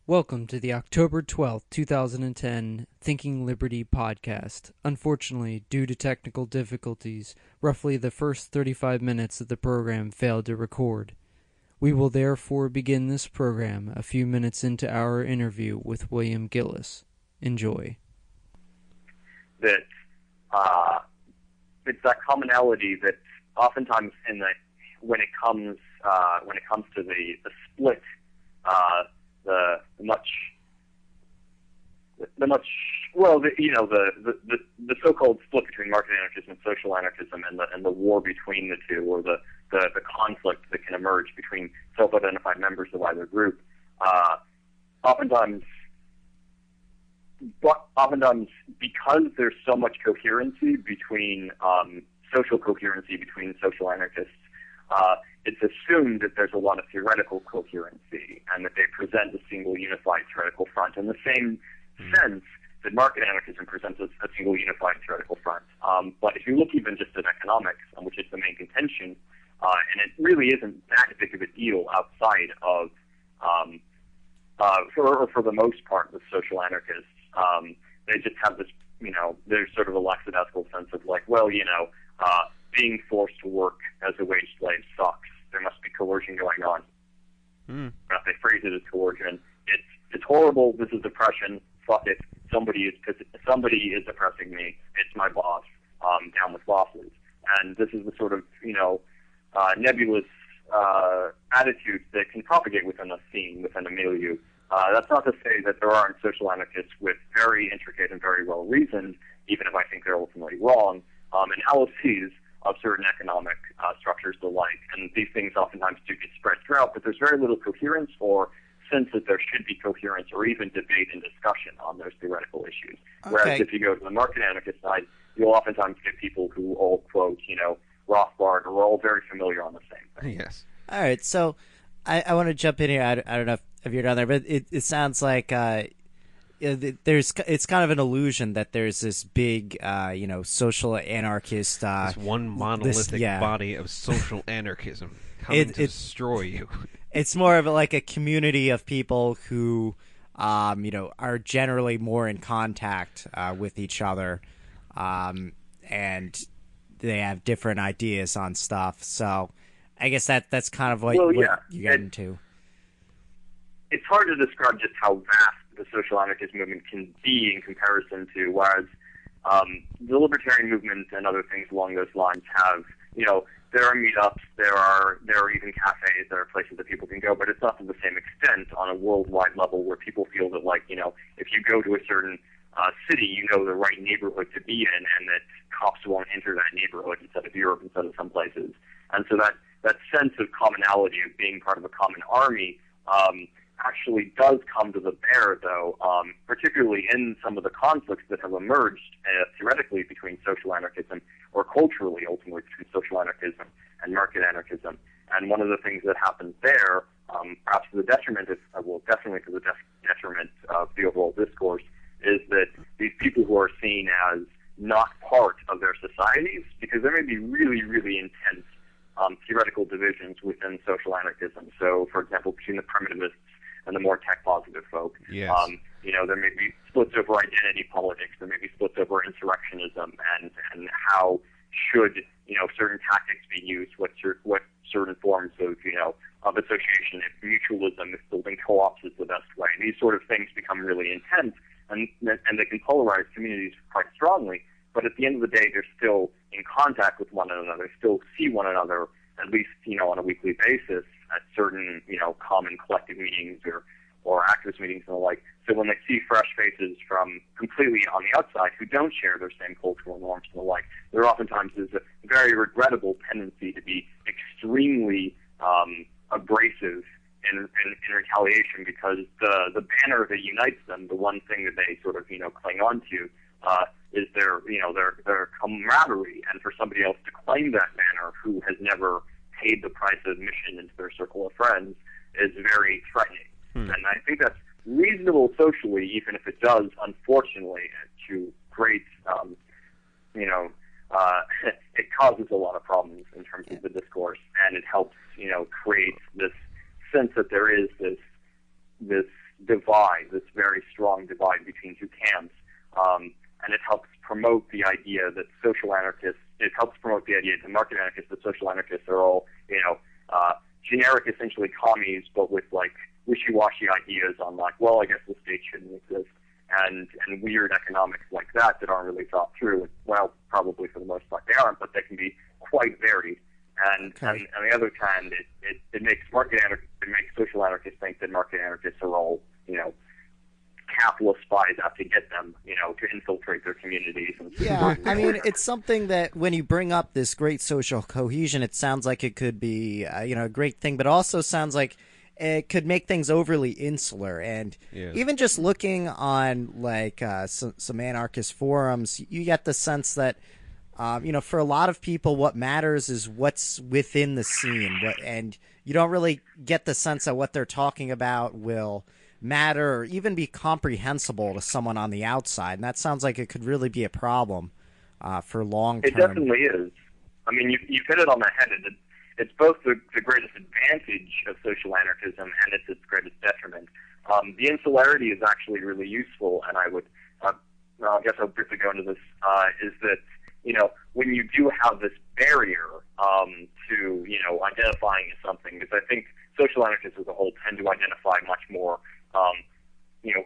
Welcome to the October 12th, 2010 Thinking Liberty podcast. Unfortunately, due to technical difficulties, roughly the first 35 minutes of the program failed to record. We will therefore begin this program a few minutes into our interview with William Gillis. Enjoy. That it's that commonality that oftentimes when it comes to the split, the so-called split between market anarchism and social anarchism, and the war between the two, or the conflict that can emerge between self-identified members of either group. Oftentimes, because there's so much coherency between social coherency between social anarchists, it's assumed that there's a lot of theoretical coherency and that they present a single unified theoretical front in the same sense that market anarchism presents a single unified theoretical front. But if you look even just at economics, which is the main contention, and it really isn't that big of a deal outside of, for the most part, with social anarchists, they just have this, there's sort of a lackadaisical sense of being forced to work as a wage slave sucks. There must be coercion going on. If they phrase it as coercion, it's horrible. This is oppression. Fuck it. Somebody is oppressing me. It's my boss. Down with bosses. And this is the sort of nebulous attitude that can propagate within a scene, within a milieu. That's not to say that there aren't social anarchists with very intricate and very well reasoned, even if I think they're ultimately wrong, analyses of certain economic structures the like, and these things oftentimes do get spread throughout, but there's very little coherence or sense that there should be coherence or even debate and discussion on those theoretical issues. Okay. Whereas if you go to the market anarchist side, you'll oftentimes get people who all quote, Rothbard, or we're all very familiar on the same thing. Yes. All right, so I want to jump in here. I don't know if you're down there, but it sounds like it's kind of an illusion that there's this big, social anarchist. This one monolithic body of social anarchism coming to destroy you. It's more of a community of people who, are generally more in contact with each other, and they have different ideas on stuff. So I guess that's kind of what you get into. It's hard to describe just how vast the social anarchist movement can be in comparison to, whereas the libertarian movement and other things along those lines have, there are meetups, there are even cafes, there are places that people can go, but it's not to the same extent on a worldwide level where people feel that, if you go to a certain city, you know the right neighborhood to be in, and that cops won't enter that neighborhood instead of Europe, instead of some places. And so that sense of commonality, of being part of a common army, actually does come to the bear, though, particularly in some of the conflicts that have emerged theoretically between social anarchism, or culturally, ultimately, between social anarchism and market anarchism. And one of the things that happens there, perhaps to the detriment definitely to the detriment of the overall discourse, is that these people who are seen as not part of their societies, because there may be really, really intense theoretical divisions within social anarchism. So, for example, between the primitivists and the more tech-positive folk. Yes. There may be splits over identity politics. There may be splits over insurrectionism and how should certain tactics be used. What certain forms of association, if mutualism, if building co-ops is the best way. These sort of things become really intense, and they can polarize communities quite strongly. But at the end of the day, they're still in contact with one another. Still see one another at least on a weekly basis at certain common collective meetings or activist meetings and the like. So when they see fresh faces from completely on the outside who don't share their same cultural norms and the like, there oftentimes is a very regrettable tendency to be extremely abrasive in retaliation, because the banner that unites them, the one thing that they sort of cling on to, is their camaraderie, and for somebody else to claim that banner who has never paid the price of admission into their circle of friends is very threatening. And I think that's reasonable socially, even if it does, unfortunately, to great, it causes a lot of problems in terms of the discourse, and it helps, create this sense that there is this divide, this very strong divide between two camps, and it helps promote the idea that social anarchists, it helps promote the idea that market anarchists, that social anarchists are all, generic, essentially commies, but with like wishy-washy ideas on like, well, I guess the state shouldn't exist, and weird economics like that aren't really thought through. Well, probably for the most part they aren't, but they can be quite varied. And on the other hand, it makes social anarchists think that market anarchists are all, capitalist spies out to get them, to infiltrate their communities. And I mean, it's something that when you bring up this great social cohesion, it sounds like it could be, a great thing, but also sounds like it could make things overly insular. And even just looking on like some anarchist forums, you get the sense that, for a lot of people, what matters is what's within the scene, and you don't really get the sense that what they're talking about will matter or even be comprehensible to someone on the outside. And that sounds like it could really be a problem for long term. It definitely is. I mean, you've hit it on the head. It's both the greatest advantage of social anarchism and it's its greatest detriment. The insularity is actually really useful, and I guess I'll briefly go into this, is that, when you do have this barrier to, identifying as something, because I think social anarchists as a whole tend to identify much more,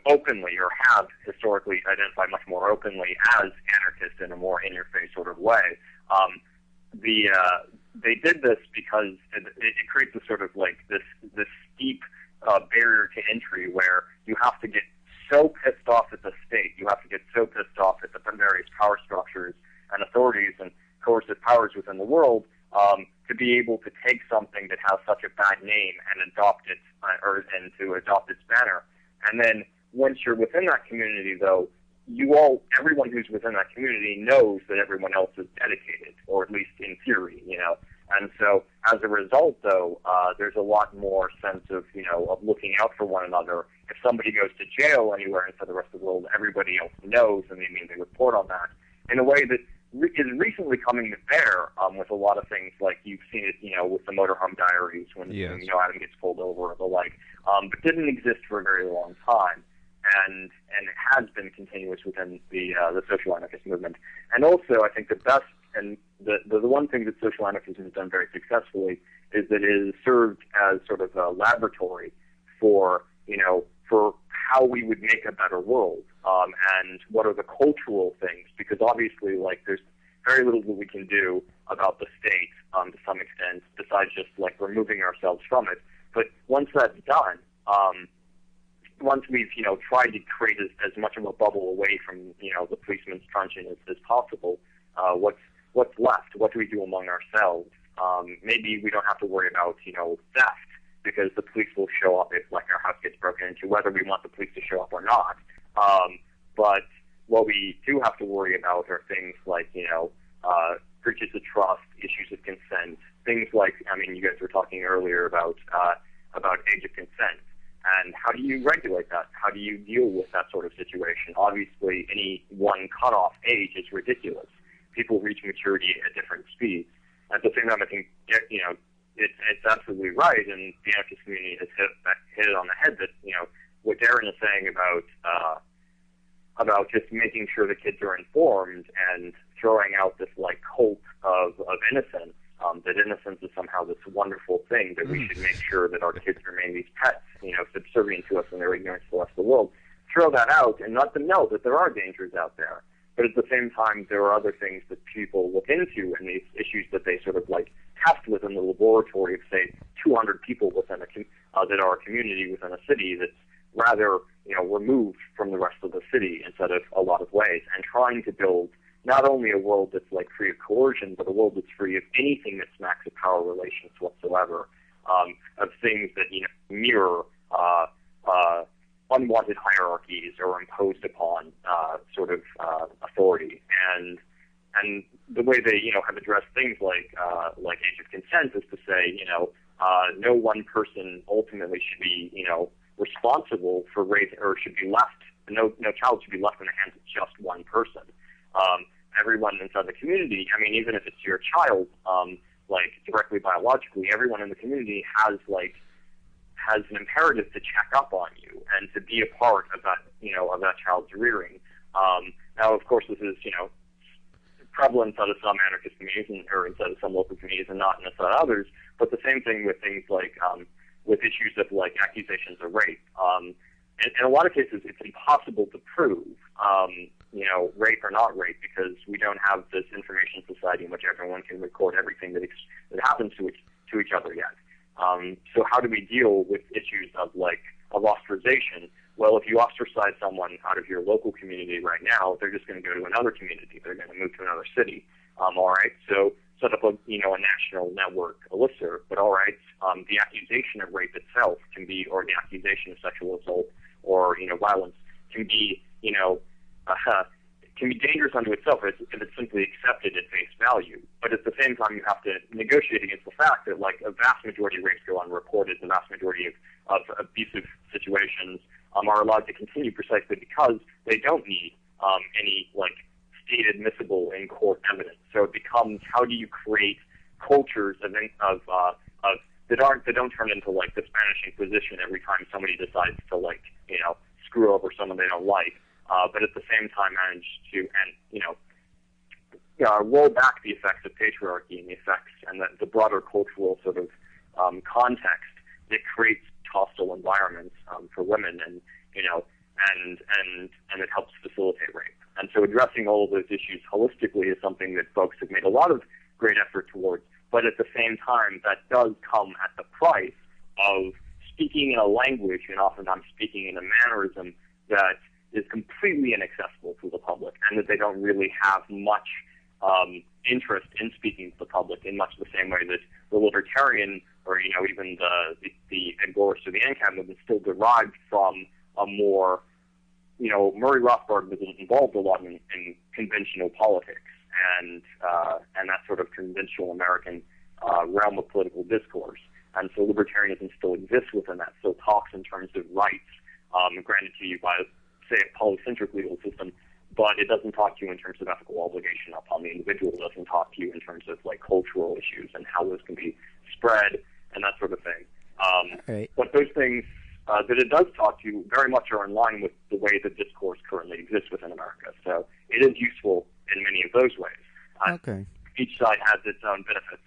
openly, or have historically identified much more openly as anarchists in a more in-your-face sort of way. They did this because it creates a sort of like this steep barrier to entry where you have to get so pissed off at the state, you have to get so pissed off at the various power structures and authorities and coercive powers within the world to be able to take something that has such a bad name and adopt it, and to adopt its banner. And then once you're within that community, though, everyone who's within that community knows that everyone else is dedicated, or at least in theory, And so as a result, though, there's a lot more sense of, of looking out for one another. If somebody goes to jail anywhere inside the rest of the world, everybody else knows, and they immediately report on that in a way that is recently coming to bear with a lot of things, like you've seen it, with the Motorhome Diaries when Adam gets pulled over or the like, but didn't exist for a very long time, and it has been continuous within the social anarchist movement. And also, I think the best and the one thing that social anarchism has done very successfully is that it has served as sort of a laboratory for for how we would make a better world, and what are the cultural things, because obviously, like, there's very little that we can do about the state to some extent, besides just like removing ourselves from it. But once that's done, once we've tried to create as much of a bubble away from the policeman's truncheon as possible, what's left? What do we do among ourselves? Maybe we don't have to worry about theft, because the police will show up if like our house gets broken into, whether we want the police to show up or not. But what we do have to worry about are things like breaches of trust, issues of consent, things like, you guys were talking earlier about age of consent, and how do you regulate that? How do you deal with that sort of situation? Obviously, any one cutoff age is ridiculous. People reach maturity at different speeds. At the same time, I think it's absolutely right, and the anarchist community has hit it on the head that what Darren is saying about just making sure the kids are informed and throwing out this like cult of innocence, that innocence is somehow this wonderful thing, that we should make sure that our kids remain these pets, subservient to us in their ignorance to the rest of the world. Throw that out and let them know that there are dangers out there. But at the same time, there are other things that people look into, and these issues that they sort of like test within the laboratory of, say, 200 people within that are a community within a city that's rather removed from the rest of the city instead of a lot of ways, and trying to build not only a world that's like free of coercion, but a world that's free of anything that smacks of power relations whatsoever, of things that mirror unwanted hierarchies or imposed upon authority. And the way they have addressed things like age of consent is to say no one person ultimately should be responsible for raising, or should be left. No child should be left in the hands of just one person. Everyone inside the community, even if it's your child, like directly biologically, everyone in the community has has an imperative to check up on you and to be a part of that, of that child's rearing. Now, of course, this is, prevalent inside of some anarchist communities or inside of some local communities and not inside others. But the same thing with things like with issues of like accusations of rape. In a lot of cases, it's impossible to prove, rape or not rape, because we don't have this information society in which everyone can record everything that happens to each other yet. So how do we deal with issues of ostracization? Well, if you ostracize someone out of your local community right now, they're just going to go to another community. They're going to move to another city. All right, so set up a national network, a listserv. But all right, the accusation of rape itself can be, or the accusation of sexual assault or violence can be can be dangerous unto itself if it's simply accepted at face value. But at the same time, you have to negotiate against the fact that a vast majority of rapes go unreported. The vast majority of abusive situations are allowed to continue precisely because they don't need any state admissible in court evidence. So it becomes, how do you create cultures that don't turn into the Spanish Inquisition every time somebody decides to screw over someone they don't like, but at the same time manage to roll back the effects of patriarchy and the effects and the broader cultural sort of context that creates hostile environments for women, and it helps facilitate rape. And so addressing all of those issues holistically is something that folks have made a lot of great effort towards. But at the same time, that does come at the price of speaking in a language, and oftentimes speaking in a mannerism that is completely inaccessible to the public, and that they don't really have much interest in speaking to the public in much the same way that the libertarian or even the agorist or the ANCAP movement still derived from a more Murray Rothbard was involved a lot in conventional politics and that sort of conventional American realm of political discourse. And so libertarianism still exists within that, still talks in terms of rights granted to you by, say, a polycentric legal system, but it doesn't talk to you in terms of ethical obligation upon the individual. It doesn't talk to you in terms of cultural issues and how those can be spread and that sort of thing. Right. But those things that it does talk to very much are in line with the way the discourse currently exists within America. So it is useful in many of those ways. Okay. Each side has its own benefits.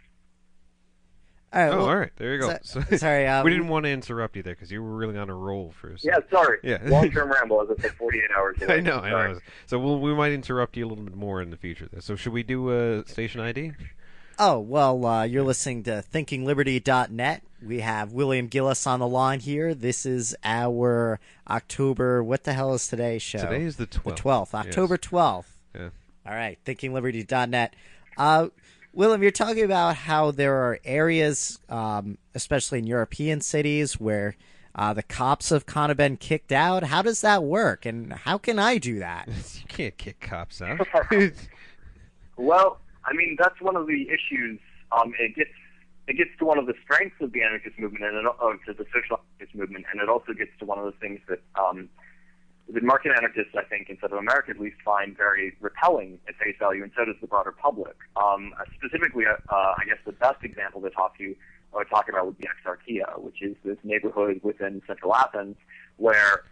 All right, all right. There you go. Sorry. We didn't want to interrupt you there because you were really on a roll for a second. Yeah, sorry. Yeah. Long-term ramble, as I said, 48 hours away. I know. So we might interrupt you a little bit more in the future. So should we do station ID? Oh, well, you're listening to ThinkingLiberty.net. We have William Gillis on the line here. This is our October, what the hell is today's show? Today is the 12th. The 12th, October 12th. Yeah. All right, ThinkingLiberty.net. William, you're talking about how there are areas, especially in European cities, where the cops have kind of been kicked out. How does that work, and how can I do that? You can't kick cops out. Well, I mean, that's one of the issues. It gets to one of the strengths of the anarchist movement and to the social anarchist movement, and it also gets to one of the things that the market anarchists, I think, in South America at least, find very repelling at face value, and so does the broader public. Specifically, I guess the best example to talk about would be Exarchia, which is this neighborhood within central Athens where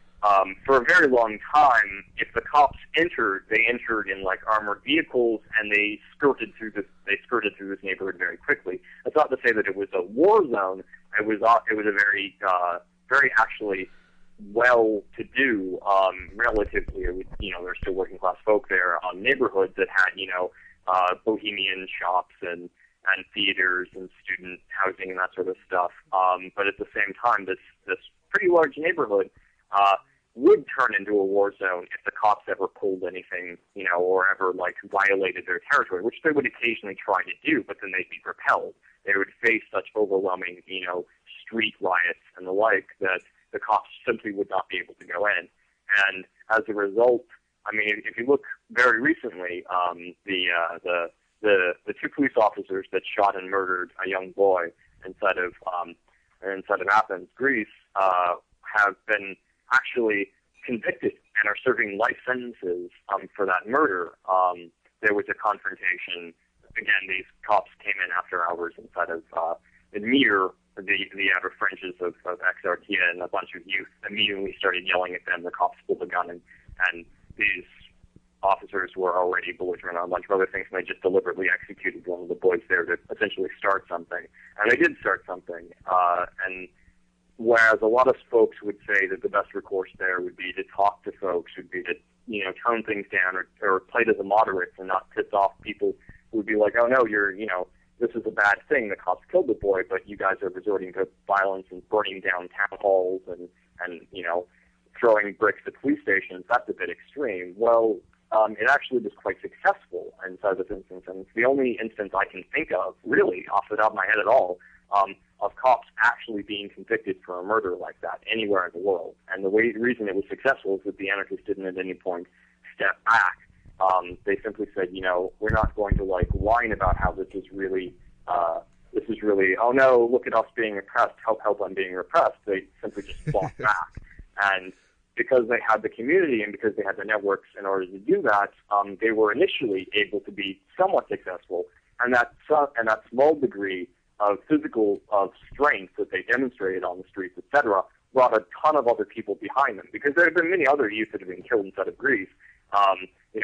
for a very long time, if the cops entered, they entered in armored vehicles, and they skirted through this neighborhood very quickly. That's not to say that it was a war zone. It was a very actually well-to-do, relatively. There's still working-class folk there. Neighborhoods that had bohemian shops and theaters and student housing and that sort of stuff. But at the same time, this pretty large neighborhood would turn into a war zone if the cops ever pulled anything, or ever violated their territory, which they would occasionally try to do, but then they'd be repelled. They would face such overwhelming, street riots and the like that the cops simply would not be able to go in. And as a result, I mean, if you look very recently, the two police officers that shot and murdered a young boy inside of Athens, Greece, have been actually convicted and are serving life sentences for that murder. There was a confrontation. Again, these cops came in after hours inside of a mere the outer fringes of Exarchia, and a bunch of youth immediately started yelling at them. The cops pulled a gun, and these officers were already belligerent on a bunch of other things, and they just deliberately executed one of the boys there to essentially start something. And they did start something. And whereas a lot of folks would say that the best recourse there would be to talk to folks, would be to, tone things down or play to the moderates and not piss off people who would be like, oh no, this is a bad thing. The cops killed the boy, but you guys are resorting to violence and burning down town halls and throwing bricks at police stations. That's a bit extreme. Well, it actually was quite successful inside this instance, and it's the only instance I can think of, really, off the top of my head at all, of cops actually being convicted for a murder like that anywhere in the world. And the reason it was successful is that the anarchists didn't at any point step back. They simply said, we're not going to whine about how this is really, oh no, look at us being oppressed, help, I'm being repressed. They simply just fought back. And because they had the community and because they had the networks in order to do that, they were initially able to be somewhat successful. And that small degree of physical strength that they demonstrated on the streets, etc., brought a ton of other people behind them. Because there have been many other youth that have been killed inside of Greece,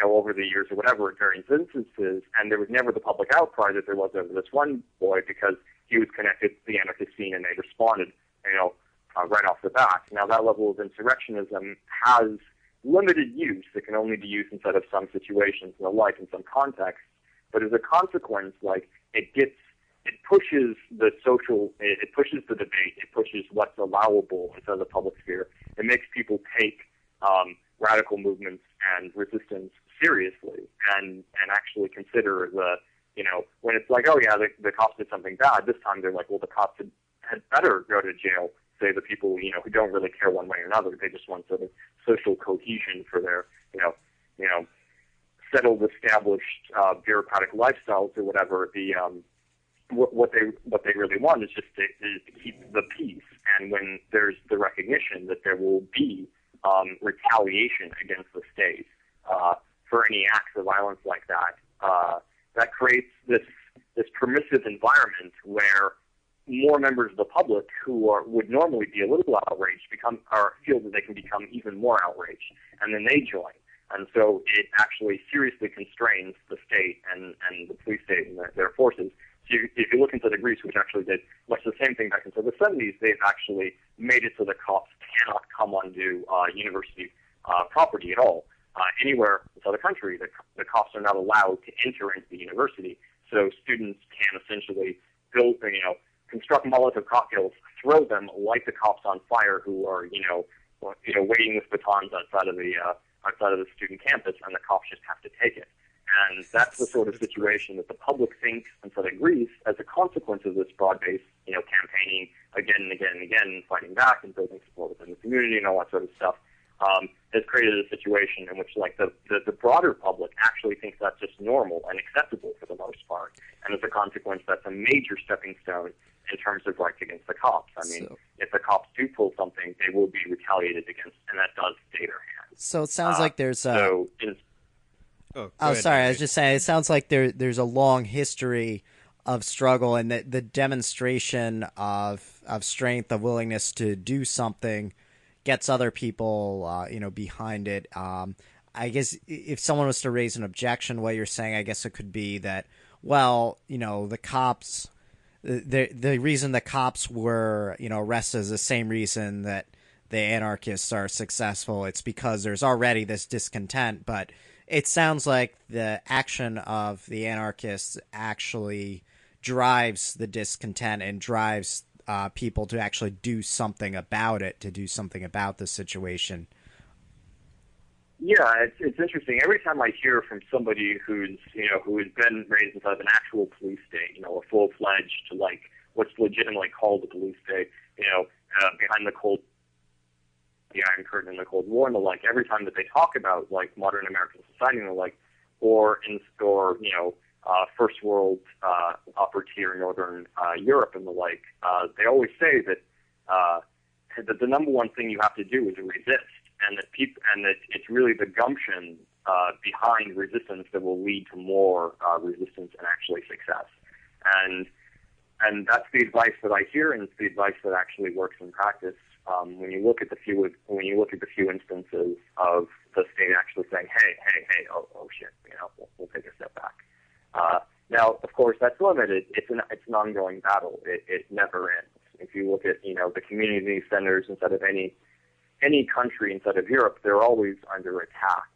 over the years or whatever, at various instances, and there was never the public outcry that there was over this one boy because he was connected to the anarchist scene and they responded, right off the bat. Now, that level of insurrectionism has limited use. It can only be used inside of some situations and the like in some contexts, but as a consequence, it pushes the debate, it pushes what's allowable inside the public sphere. It makes people take radical movements and resistance seriously and actually consider when it's like, oh yeah, the cops did something bad, this time they're like, well, the cops had better go to jail, say the people, who don't really care one way or another. They just want sort of social cohesion for their, settled, established bureaucratic lifestyles or whatever. What they really want is just to keep the peace. And when there's the recognition that there will be retaliation against the state for any acts of violence like that, that creates this permissive environment where more members of the public who would normally be a little outraged feel that they can become even more outraged, and then they join. And so it actually seriously constrains the state and the police state and their forces. So if you look into the Greece, which actually did much the same thing back into the 70s, they've actually made it so that cops cannot come onto university property at all. Anywhere inside the country, the cops are not allowed to enter into the university. So students can essentially construct Molotov cocktails, throw them, light the cops on fire who are, waiting with batons outside of the student campus, and the cops just have to take it. And that's the sort of situation that the public thinks inside of Greece, as a consequence of this broad-based, campaigning again and again and again, fighting back and building support within the community and all that sort of stuff, has created a situation in which, the broader public actually thinks that's just normal and acceptable for the most part. And as a consequence, that's a major stepping stone in terms of rights against the cops. I mean, if the cops do pull something, they will be retaliated against, and that does stay their hands. So it sounds like there's Oh, sorry. I was just saying, it sounds like there's a long history of struggle, and that the demonstration of strength, of willingness to do something, gets other people, behind it. I guess if someone was to raise an objection, what you're saying, I guess it could be that, well, the cops, the reason the cops were, arrested is the same reason that the anarchists are successful. It's because there's already this discontent, but it sounds like the action of the anarchists actually drives the discontent and drives people to actually do something about it, to do something about the situation. Yeah, it's interesting. Every time I hear from somebody who has been raised inside of an actual police state, a full-fledged, what's legitimately called a police state, behind the Iron Curtain and the Cold War and the like, every time that they talk about modern American society and the like, or first world upper tier Northern Europe and the like, they always say that the number one thing you have to do is resist, and that it's really the gumption behind resistance that will lead to more resistance and actually success. And and that's the advice that I hear, and it's the advice that actually works in practice. When you look at the few instances of the state actually saying, hey, oh shit, we'll take a step back. Now, of course, that's limited. It's an ongoing battle. It never ends. If you look at the community centers inside of any country inside of Europe, they're always under attack.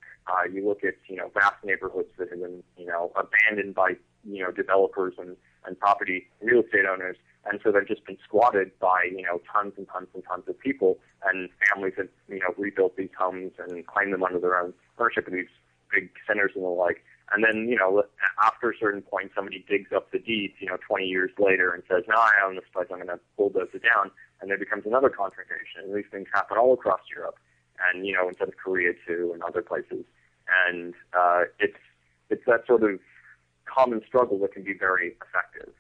You look at vast neighborhoods that have been abandoned by developers and property real estate owners, and so they've just been squatted by tons and tons and tons of people, and families have rebuilt these homes and claimed them under their own ownership of these big centers and the like. And then after a certain point, somebody digs up the deeds 20 years later and says, "No, I own this place. I'm going to bulldoze it down," and there becomes another confrontation. And these things happen all across Europe, and inside of Korea too, and other places. And it's that sort of common struggle that can be very effective.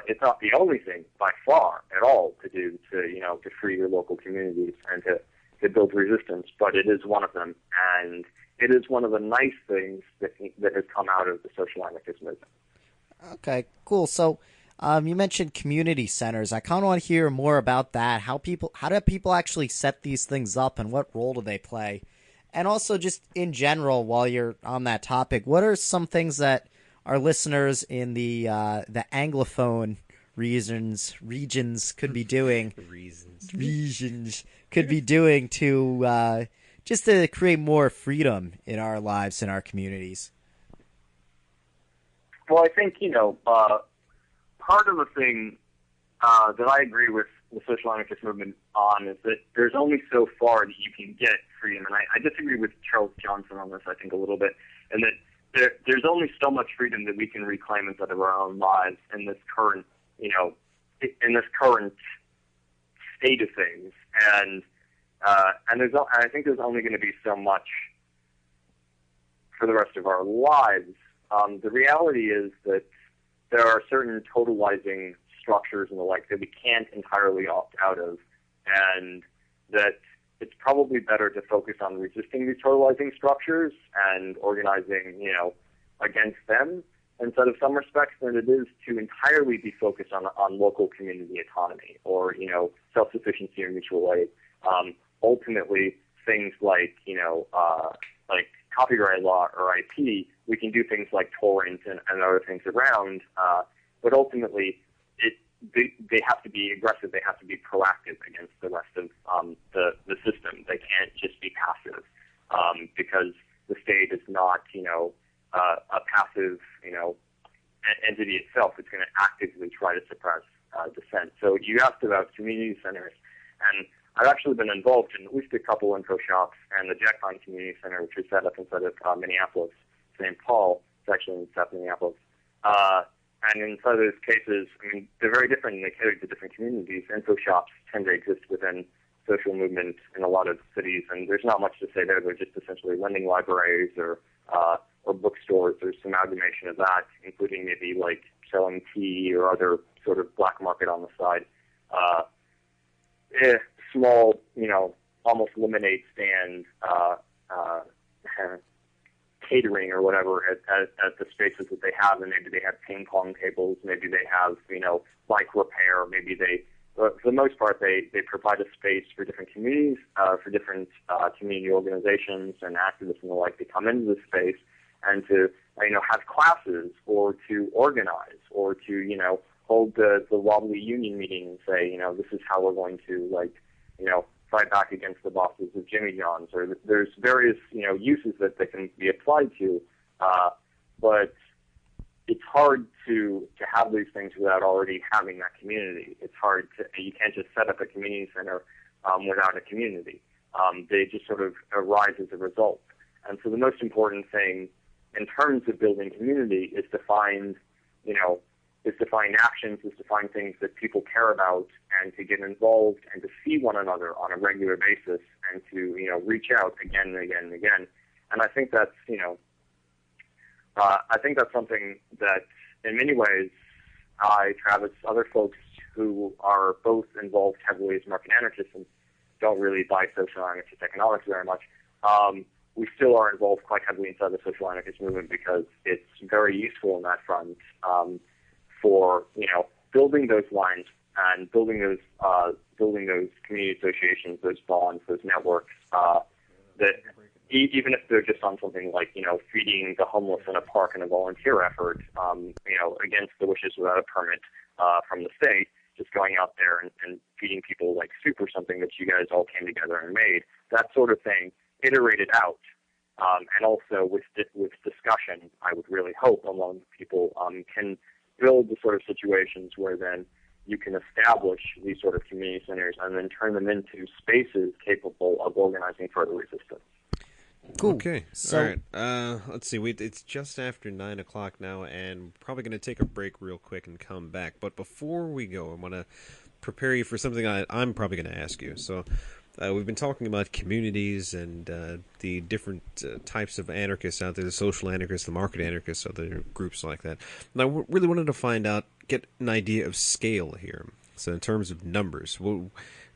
It's not the only thing by far at all to do to free your local communities and to build resistance, but it is one of them, and it is one of the nice things that has come out of the social anarchist movement. Okay, cool. So you mentioned community centers. I kind of want to hear more about that. How do people actually set these things up, and what role do they play? And also, just in general, while you're on that topic, what are some things that our listeners in the Anglophone regions could be doing? Regions could be doing to just to create more freedom in our lives and our communities. Well, I think part of the thing that I agree with the social anarchist movement on is that there's only so far that you can get freedom, and I disagree with Charles Johnson on this, I think, a little bit, and that there's only so much freedom that we can reclaim inside of our own lives in this current, state of things, and I think there's only going to be so much for the rest of our lives. The reality is that there are certain totalizing structures and the like that we can't entirely opt out of, and that it's probably better to focus on resisting these totalizing structures and organizing, against them instead of some respects than it is to entirely be focused on local community autonomy or, self-sufficiency or mutual aid. Ultimately, things like copyright law or IP, we can do things like torrent and other things around, but ultimately they have to be aggressive. They have to be proactive against the rest of the system. They can't just be passive because the state is not, a passive, entity itself. It's going to actively try to suppress dissent. So you asked about community centers, and I've actually been involved in at least a couple info shops, and the Jack Pine Community Center, which is set up inside of Minneapolis, St. Paul. It's actually in South Minneapolis. And in some of those cases, they're very different, and they cater to different communities. Info shops tend to exist within social movement in a lot of cities, and there's not much to say there. They're just essentially lending libraries or bookstores. There's some amalgamation of that, including maybe like selling tea or other sort of black market on the side. Small, almost lemonade stand, catering or whatever at the spaces that they have, and maybe they have ping pong tables, maybe they have bike repair, maybe they, for the most part, they provide a space for different communities, for different community organizations and activists and the like to come into the space and to have classes or to organize or to hold the wobbly union meeting and say this is how we're going to fight back against the bosses of Jimmy John's, or there's various, uses that they can be applied to, but it's hard to have these things without already having that community. It's hard you can't just set up a community center without a community. They just sort of arise as a result. And so the most important thing in terms of building community is to find actions, is to find things that people care about, and to get involved and to see one another on a regular basis and to, reach out again and again and again. And I think that's, something that in many ways Travis, other folks who are both involved heavily as market anarchists and don't really buy social anarchist economics very much, we still are involved quite heavily inside the social anarchist movement because it's very useful in that front. For building those lines and building those community associations, those bonds, those networks, that even if they're just on something like, feeding the homeless in a park in a volunteer effort, against the wishes without a permit from the state, just going out there and feeding people like soup or something that you guys all came together and made, that sort of thing, iterated out. And also with discussion, I would really hope among people can build the sort of situations where then you can establish these sort of community centers and then turn them into spaces capable of organizing further resistance. Cool. Okay. So, all right. Let's see. It's just after 9 o'clock now, and probably going to take a break real quick and come back. But before we go, I want to prepare you for something I'm probably going to ask you. So we've been talking about communities and the different types of anarchists out there, the social anarchists, the market anarchists, other groups like that. And I really wanted to get an idea of scale here. So in terms of numbers,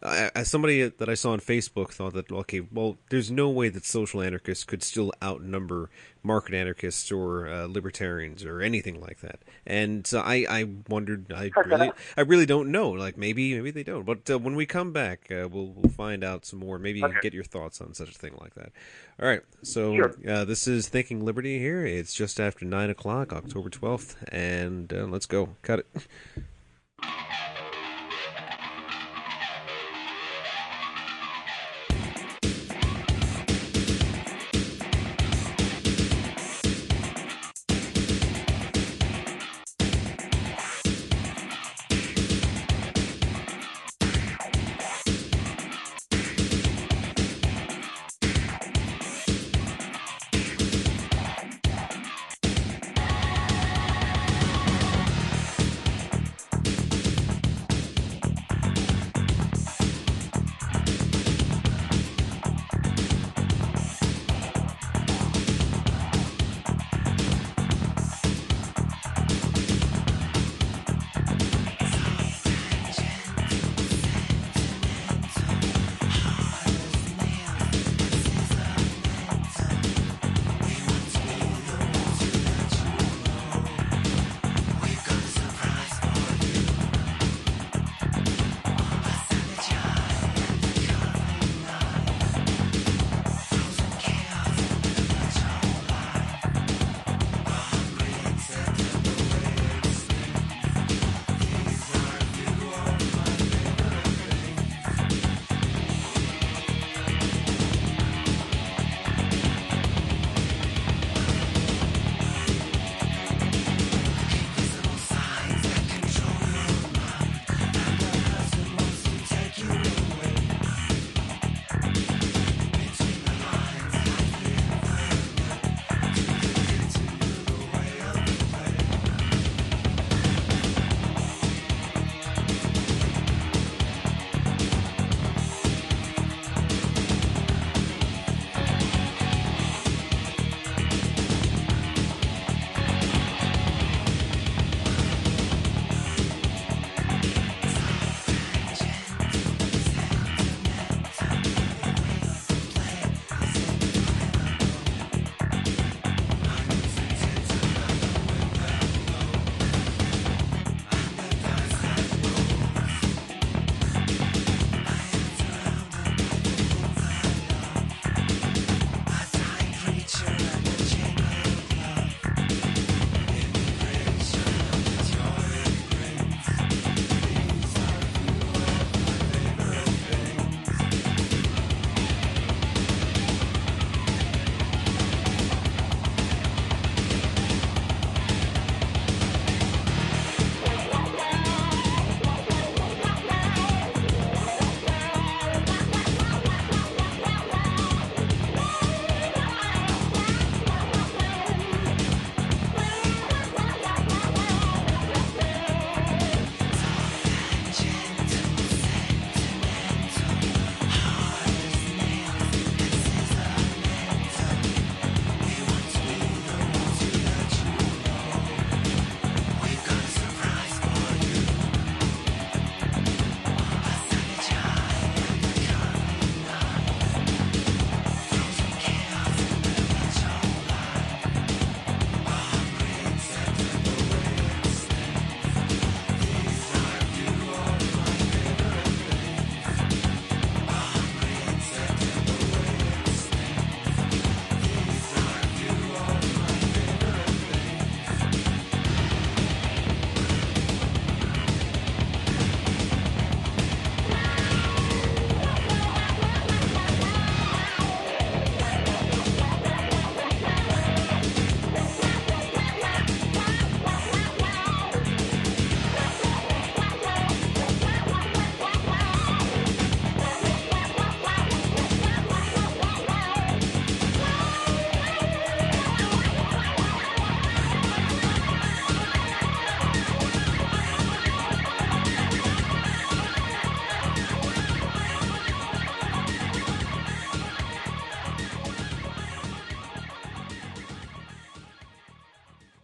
as somebody that I saw on Facebook thought that, okay, well, there's no way that social anarchists could still outnumber market anarchists or libertarians or anything like that. And I wondered, I really don't know. Like maybe they don't. But when we come back, we'll find out some more. Maybe get your thoughts on such a thing like that. All right. So sure. This is Thinking Liberty here. It's just after 9 o'clock, October 12th, and let's go. Cut it.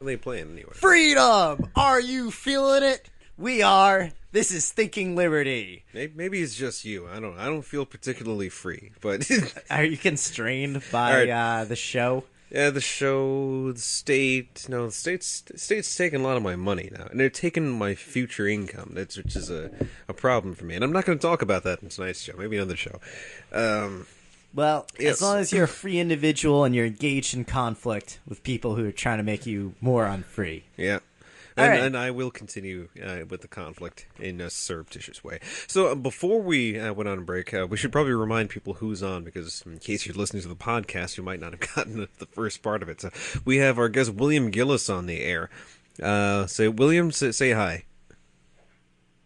they playing anyway? Freedom! Are you feeling it? We are. This is Thinking Liberty. Maybe it's just you. I don't feel particularly free, but Are you constrained by the show? yeah, the show, the state. No, the state's taking a lot of my money now, and they're taking my future income. Which is a problem for me, and I'm not going to talk about that in tonight's show. Maybe another show. Well, Yes. as long as you're a free individual and you're engaged in conflict with people who are trying to make you more unfree. Yeah. All right. And I will continue with the conflict in a surreptitious way. So before we went on break, we should probably remind people who's on, because in case you're listening to the podcast, you might not have gotten the first part of it. So we have our guest William Gillis on the air. William, say hi.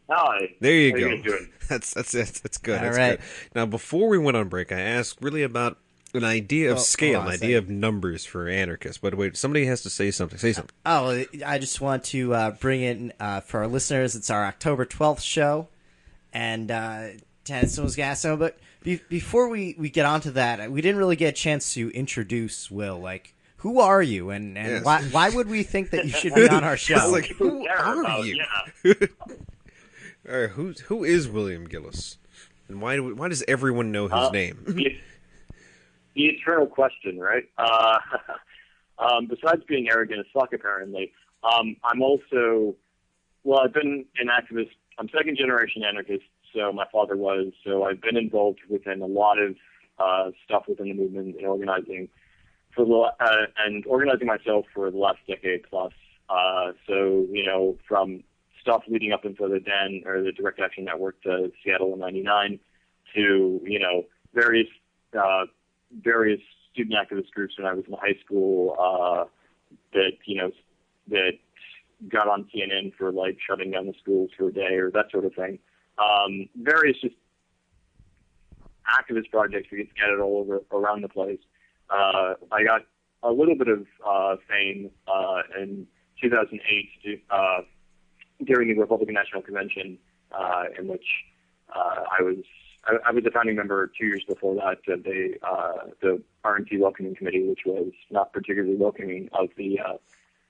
Hi. There you How go. you guys doing? That's good. All That's right. good. Now, before we went on break, I asked really about an idea of Well, scale, hold on an a idea of numbers for anarchists. But wait, somebody has to say something. Say something. Oh, I just want to bring in, for our listeners, it's our October 12th show. And Tennyson was gas. But before we get onto that, we didn't really get a chance to introduce Will. Like, who are you? And Yes. why would we think that you should be on our show? It's like, People who care are about- you? Yeah. All right, who is William Gillis, and why does everyone know his name? The eternal question, right? Besides being arrogant as fuck, apparently, I'm also, well, I've been an activist. I'm second generation anarchist, so my father was. So I've been involved within a lot of stuff within the movement and organizing and organizing myself for the last decade plus. So from stuff leading up into the DAN or the Direct Action Network to Seattle in '99 to various student activist groups when I was in high school that got on CNN for like shutting down the schools for a day or that sort of thing. Various just activist projects we get scattered all over around the place. I got a little bit of fame in 2008 during the Republican National Convention, in which I was a founding member 2 years before that of the RNC Welcoming Committee, which was not particularly welcoming of the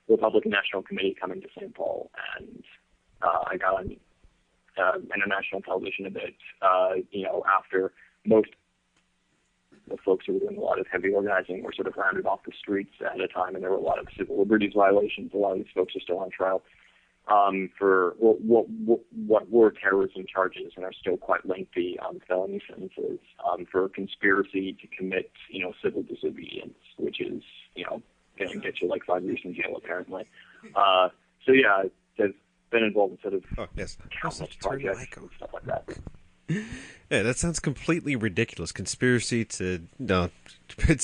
Republican National Committee coming to St. Paul, and I got on international television a bit, after most the folks who were doing a lot of heavy organizing were sort of rounded off the streets at a time, and there were a lot of civil liberties violations. A lot of these folks are still on trial for what were terrorism charges and are still quite lengthy felony sentences for conspiracy to commit, civil disobedience, which is, going to get you like 5 years in jail, apparently. So yeah, I've been involved in sort of countless projects and stuff like that. Yeah, that sounds completely ridiculous. Conspiracy to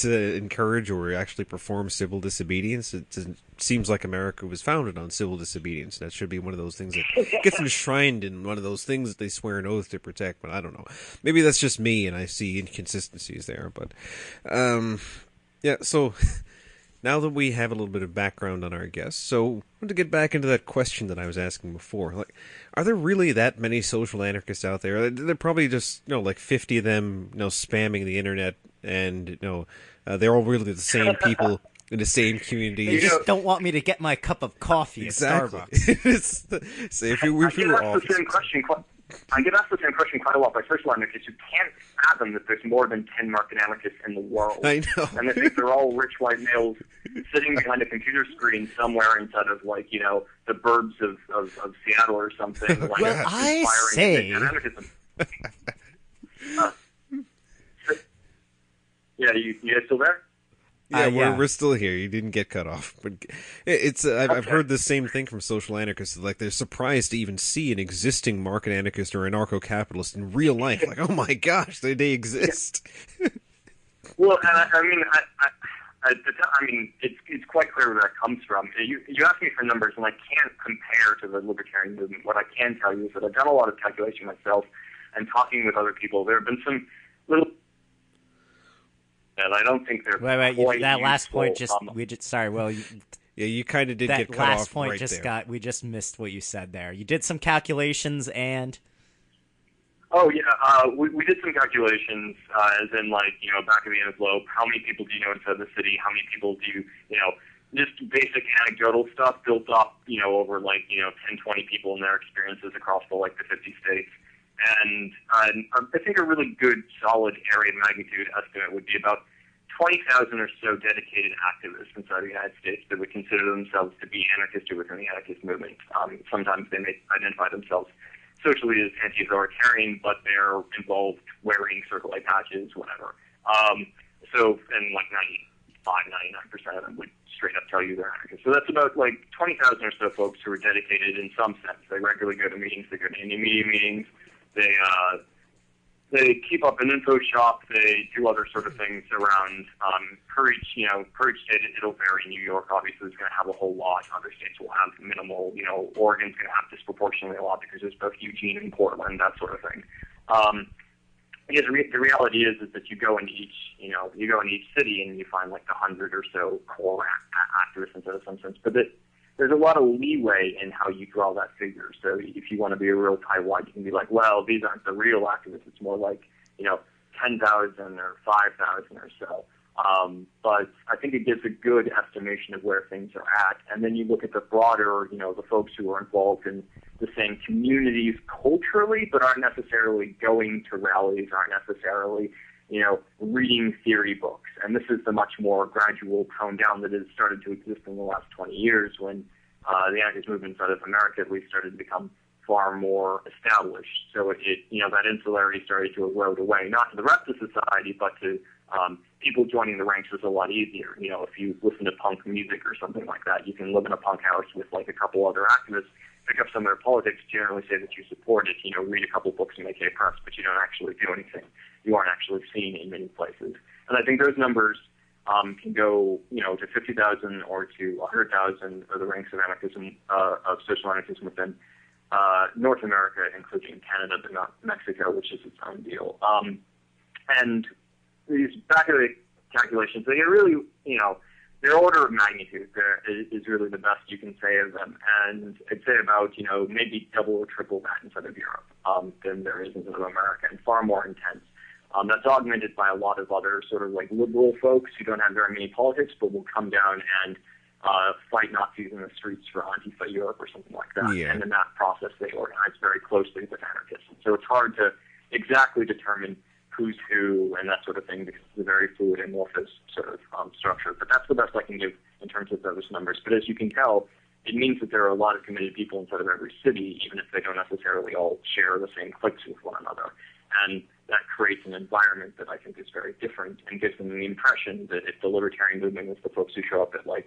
encourage or actually perform civil disobedience. It seems like America was founded on civil disobedience. That should be one of those things that gets enshrined in one of those things that they swear an oath to protect. But I don't know. Maybe that's just me, and I see inconsistencies there. But yeah. So now that we have a little bit of background on our guests, so I want to get back into that question that I was asking before. Like, are there really that many social anarchists out there? They're probably just, like 50 of them, spamming the internet, and they're all really the same people in the same community. They just don't want me to get my cup of coffee at Starbucks. So if you were off, I get asked the same question quite a lot by social anarchists who can't fathom that there's more than 10 market anarchists in the world. I know. And they think they're all rich white males sitting behind a computer screen somewhere inside of, like, the burbs of Seattle or something. Like, Well, I say... anarchism. Yeah, you guys still there? Yeah, yeah. we're still here. You didn't get cut off, but it's I've heard the same thing from social anarchists. Like, they're surprised to even see an existing market anarchist or anarcho-capitalist in real life. Like, oh my gosh, they exist. Well, and I mean, it's quite clear where that comes from. You asked me for numbers, and I can't compare to the libertarian movement. What I can tell you is that I've done a lot of calculation myself, and talking with other people, there have been some little. And I don't think they're Wait, that last point useful. sorry, Will. Yeah, you kind of did That get cut last off point right there. we just missed what you said there. You did some calculations and... Oh, yeah. We did some calculations, as in, like, back of the envelope, how many people do you know inside the city? How many people do you just basic anecdotal stuff built up, over 10, 20 people and their experiences across the 50 states. And I think a really good, solid area of magnitude estimate would be about 20,000 or so dedicated activists inside the United States that would consider themselves to be anarchists or within the anarchist movement. Sometimes they may identify themselves socially as anti-authoritarian, but they're involved wearing Circle A patches, whatever. And 99% of them would straight up tell you they're anarchists. So that's about 20,000 or so folks who are dedicated in some sense. They regularly go to meetings, they go to indie media meetings, they keep up an info shop, they do other sort of things around Courage. Courage State, it'll vary. New York obviously is going to have a whole lot. Other states will have minimal. Oregon's going to have disproportionately a lot because there's both Eugene and Portland, that sort of thing. Because the reality is that you go into each city and you find 100 or so core activists in some sense, but there's a lot of leeway in how you draw that figure. So if you want to be a real tightwad, you can be like, well, these aren't the real activists. It's more 10,000 or 5,000 or so. But I think it gives a good estimation of where things are at. And then you look at the broader, the folks who are involved in the same communities culturally, but aren't necessarily going to rallies, aren't necessarily, reading theory books. And this is the much more gradual tone down that has started to exist in the last 20 years when the anarchist movement inside of America at least started to become far more established. So that insularity started to erode away, not to the rest of society, but to people joining the ranks was a lot easier. If you listen to punk music or something like that, you can live in a punk house with a couple other activists, pick up some of their politics, generally say that you support it, read a couple books and make a press, but you don't actually do anything. You aren't actually seen in many places. And I think those numbers can go, to 50,000 or to 100,000 or the ranks of anarchism, of social anarchism within North America, including Canada, but not Mexico, which is its own deal. And these back of the calculations, they are really, their order of magnitude is really the best you can say of them. And I'd say about, maybe double or triple that inside of Europe than there is inside of America, and far more intense. That's augmented by a lot of other sort of liberal folks who don't have very many politics, but will come down and fight Nazis in the streets for Antifa Europe or something like that. Yeah. And in that process, they organize very closely with anarchists. So it's hard to exactly determine who's who and that sort of thing because it's a very fluid and amorphous sort of structure. But that's the best I can give in terms of those numbers. But as you can tell, it means that there are a lot of committed people inside of every city, even if they don't necessarily all share the same cliques with one another. And that creates an environment that I think is very different and gives them the impression that if the libertarian movement is the folks who show up at I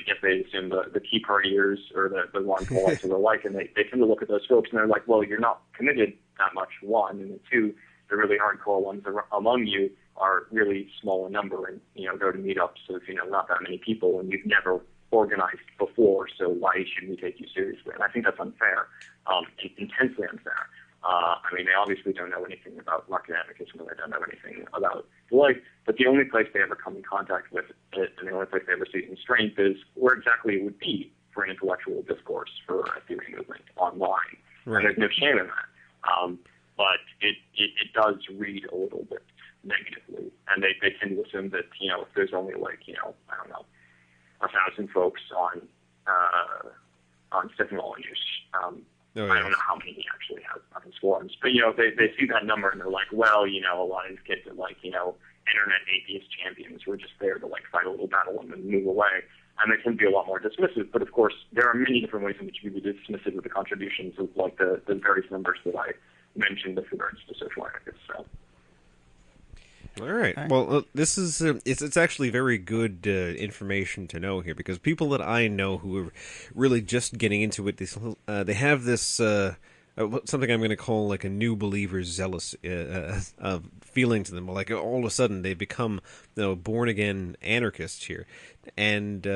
guess they assume the Tea Partiers or the Ron Pauls or the like, and they tend to look at those folks and they're like, well, you're not committed that much, one, and two, the really hardcore ones among you are really small in number and, go to meetups of, not that many people and you've never organized before, so why should we take you seriously? And I think that's unfair, intensely unfair. They obviously don't know anything about market anarchism and they don't know anything about the like, but the only place they ever come in contact with it and the only place they ever see it in strength is where exactly it would be for an intellectual discourse for a theory movement online. Right. And there's no shame in that. But it does read a little bit negatively. And they tend to assume that, if there's only 1,000 folks on Stephen Molyneux's, I don't know how many he actually has on his forums, but they see that number and they're like, well, a lot of these kids are internet atheist champions who are just there to fight a little battle and then move away, and they tend to be a lot more dismissive. But of course, there are many different ways in which you can be dismissive of the contributions of the various numbers that I mentioned with regards to social anarchists. So. All right. Well, this is it's actually very good information to know here because people that I know who are really just getting into it, they have this something I'm going to call a new believer zealous feeling to them. All of a sudden they become born again anarchists here, and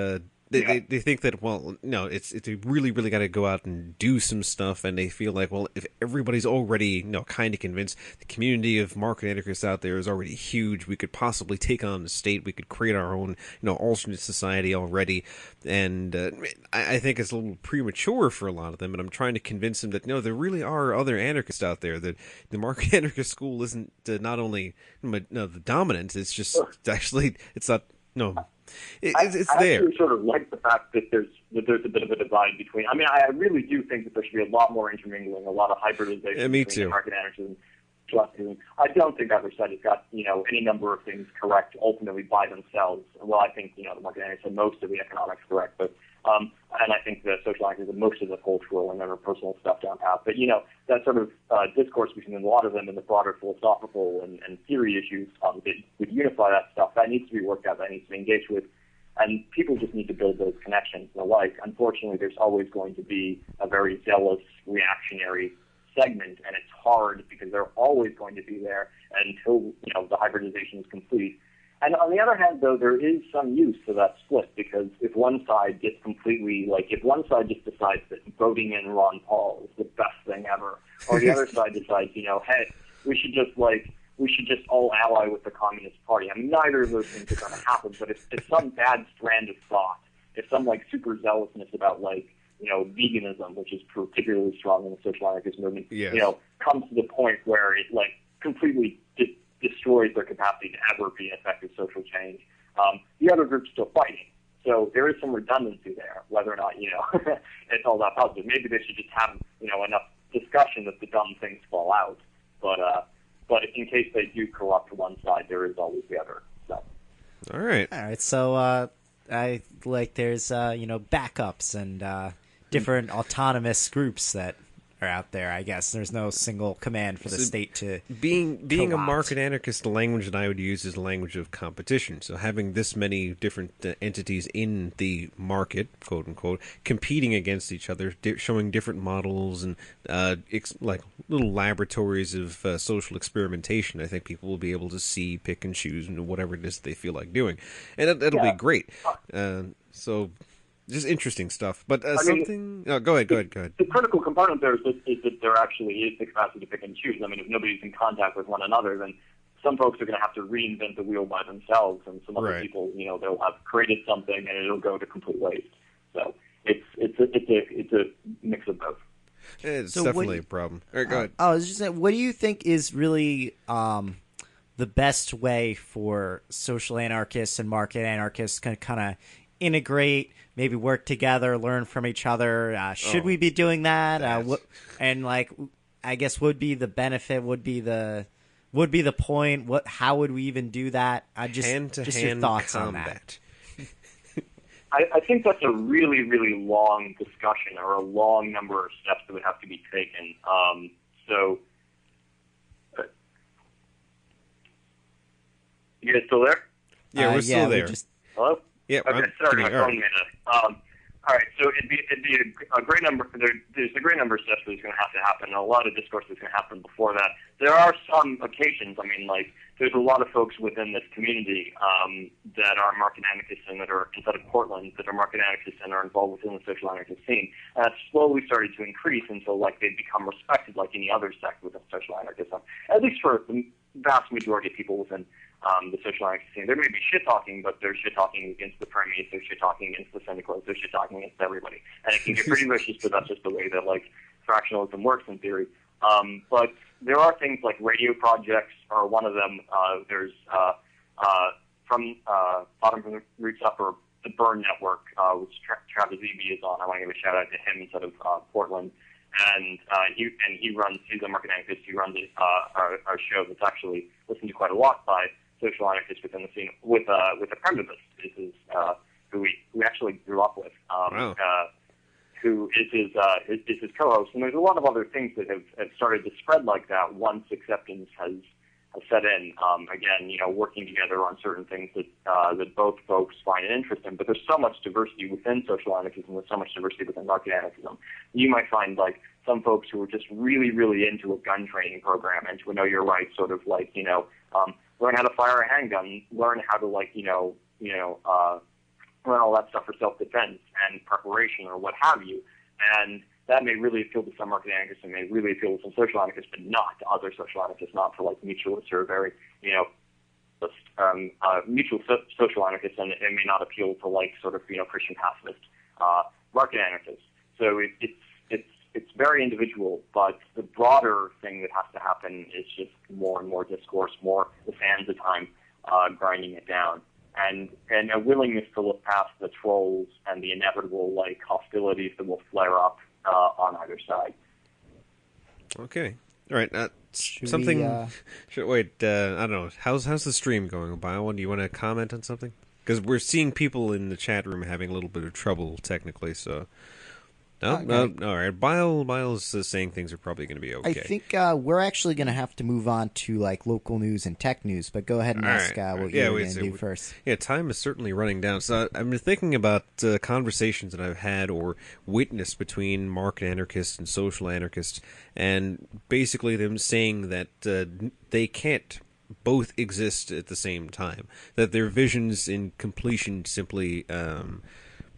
They think that, well, no, it's really got to go out and do some stuff, and they feel like, well, if everybody's already, kind of convinced, the community of market anarchists out there is already huge, we could possibly take on the state, we could create our own, alternate society already, and I think it's a little premature for a lot of them, and I'm trying to convince them that, no, there really are other anarchists out there, that the market anarchist school isn't not only the dominant, it's just, it's not, It's I there. actually sort of like the fact that there's a bit of a divide between. I mean, I really do think that there should be a lot more intermingling, a lot of hybridization Me between too. market anarchism. I don't think either side has got any number of things correct ultimately by themselves. Well, I think the market anarchists have most of the economics correct, but and I think the social anarchists have most of the cultural and interpersonal stuff down pat. But that sort of discourse between a lot of them and the broader philosophical and theory issues that would unify that stuff, that needs to be worked out, that needs to be engaged with. And people just need to build those connections and the like. Unfortunately, there's always going to be a very zealous, reactionary segment, and it's hard because they're always going to be there until the hybridization is complete. And on the other hand, though, there is some use to that split, because if one side gets completely, if one side just decides that voting in Ron Paul is the best thing ever, or the other side decides, hey, we should just all ally with the Communist Party. I mean, neither of those things are going to happen, but if some bad strand of thought, if some super zealousness about veganism, which is particularly strong in the social anarchist movement, Yes. Comes to the point where it completely destroys their capacity to ever be effective social change. The other group's still fighting, so there is some redundancy there. Whether or not it's all that positive, maybe they should just have enough discussion that the dumb things fall out. But in case they do corrupt one side, there is always the other. So. All right. So there's backups and different autonomous groups that are out there. I guess there's no single command for the state to being a co-opt. market anarchist. The language that I would use is the language of competition. So having this many different entities in the market, quote unquote, competing against each other, showing different models and like little laboratories of social experimentation. I think people will be able to see, pick and choose, and whatever it is they feel like doing, and that'll be great. So. Just interesting stuff, but something. Go ahead. The critical component there is that there actually is the capacity to pick and choose. I mean, if nobody's in contact with one another, then some folks are going to have to reinvent the wheel by themselves, and some other people, they'll have created something and it'll go to complete waste. So it's a mix of both. It's definitely a problem. All right, go ahead. I was just saying, what do you think is really the best way for social anarchists and market anarchists to kind of integrate, maybe work together, learn from each other? Should we be doing that? I guess would be the benefit? Would be the point? How would we even do that? Just your thoughts on that. I think that's a really, really long discussion, or a long number of steps that would have to be taken. You guys still there? Yeah, we're still there. Hello? Yeah. Okay. Sorry, my phone made a. All right. So it'd be a great number. There's a great number of steps that's going to have to happen. A lot of discourse is going to happen before that. There are some occasions. I mean, there's a lot of folks within this community that are market anarchists and that are inside of Portland that are market anarchists and are involved within the social anarchist scene. And that's slowly started to increase until they become respected like any other sect within social anarchism. At least for the vast majority of people within the social anarchist scene. There may be shit talking, but they're shit talking against the premies, they're shit talking against the syndicalists, they're shit talking against everybody. And it can get pretty vicious, but that's just the way that fractionalism works in theory. But there are things like radio projects are one of them. There's from Bottom from the Roots Up, or the Burn Network, which Travis Eby is on. I want to give a shout out to him instead of Portland. And he's a market anarchist. He runs our show that's actually listened to quite a lot by social anarchists within the scene, with a primitivist, who we actually grew up with, who is his co-host. And there's a lot of other things that have started to spread like that once acceptance has set in. Again, working together on certain things that both folks find an interest in. But there's so much diversity within social anarchism. There's so much diversity within market anarchism. You might find some folks who are just really, really into a gun training program and to a know your rights, sort of learn how to fire a handgun, learn how to learn all that stuff for self-defense and preparation or what have you. And that may really appeal to some market anarchists and may really appeal to some social anarchists, but not to other social anarchists, not to mutualists or very, mutual social anarchists, and it may not appeal to Christian pacifist market anarchists. So it's very individual, but the broader thing that has to happen is just more and more discourse, more the sands of time grinding it down. and a willingness to look past the trolls and the inevitable hostilities that will flare up on either side. Okay. All right. Should wait. I don't know. How's the stream going, Bio? Do you want to comment on something? Because we're seeing people in the chat room having a little bit of trouble technically. So, no. All right. Bile's saying things are probably going to be okay. I think we're actually going to have to move on to local news and tech news. But go ahead and ask what you're going to do first. Yeah, time is certainly running down. So I've been thinking about conversations that I've had or witnessed between market anarchists and social anarchists, and basically them saying that they can't both exist at the same time. That their visions in completion simply.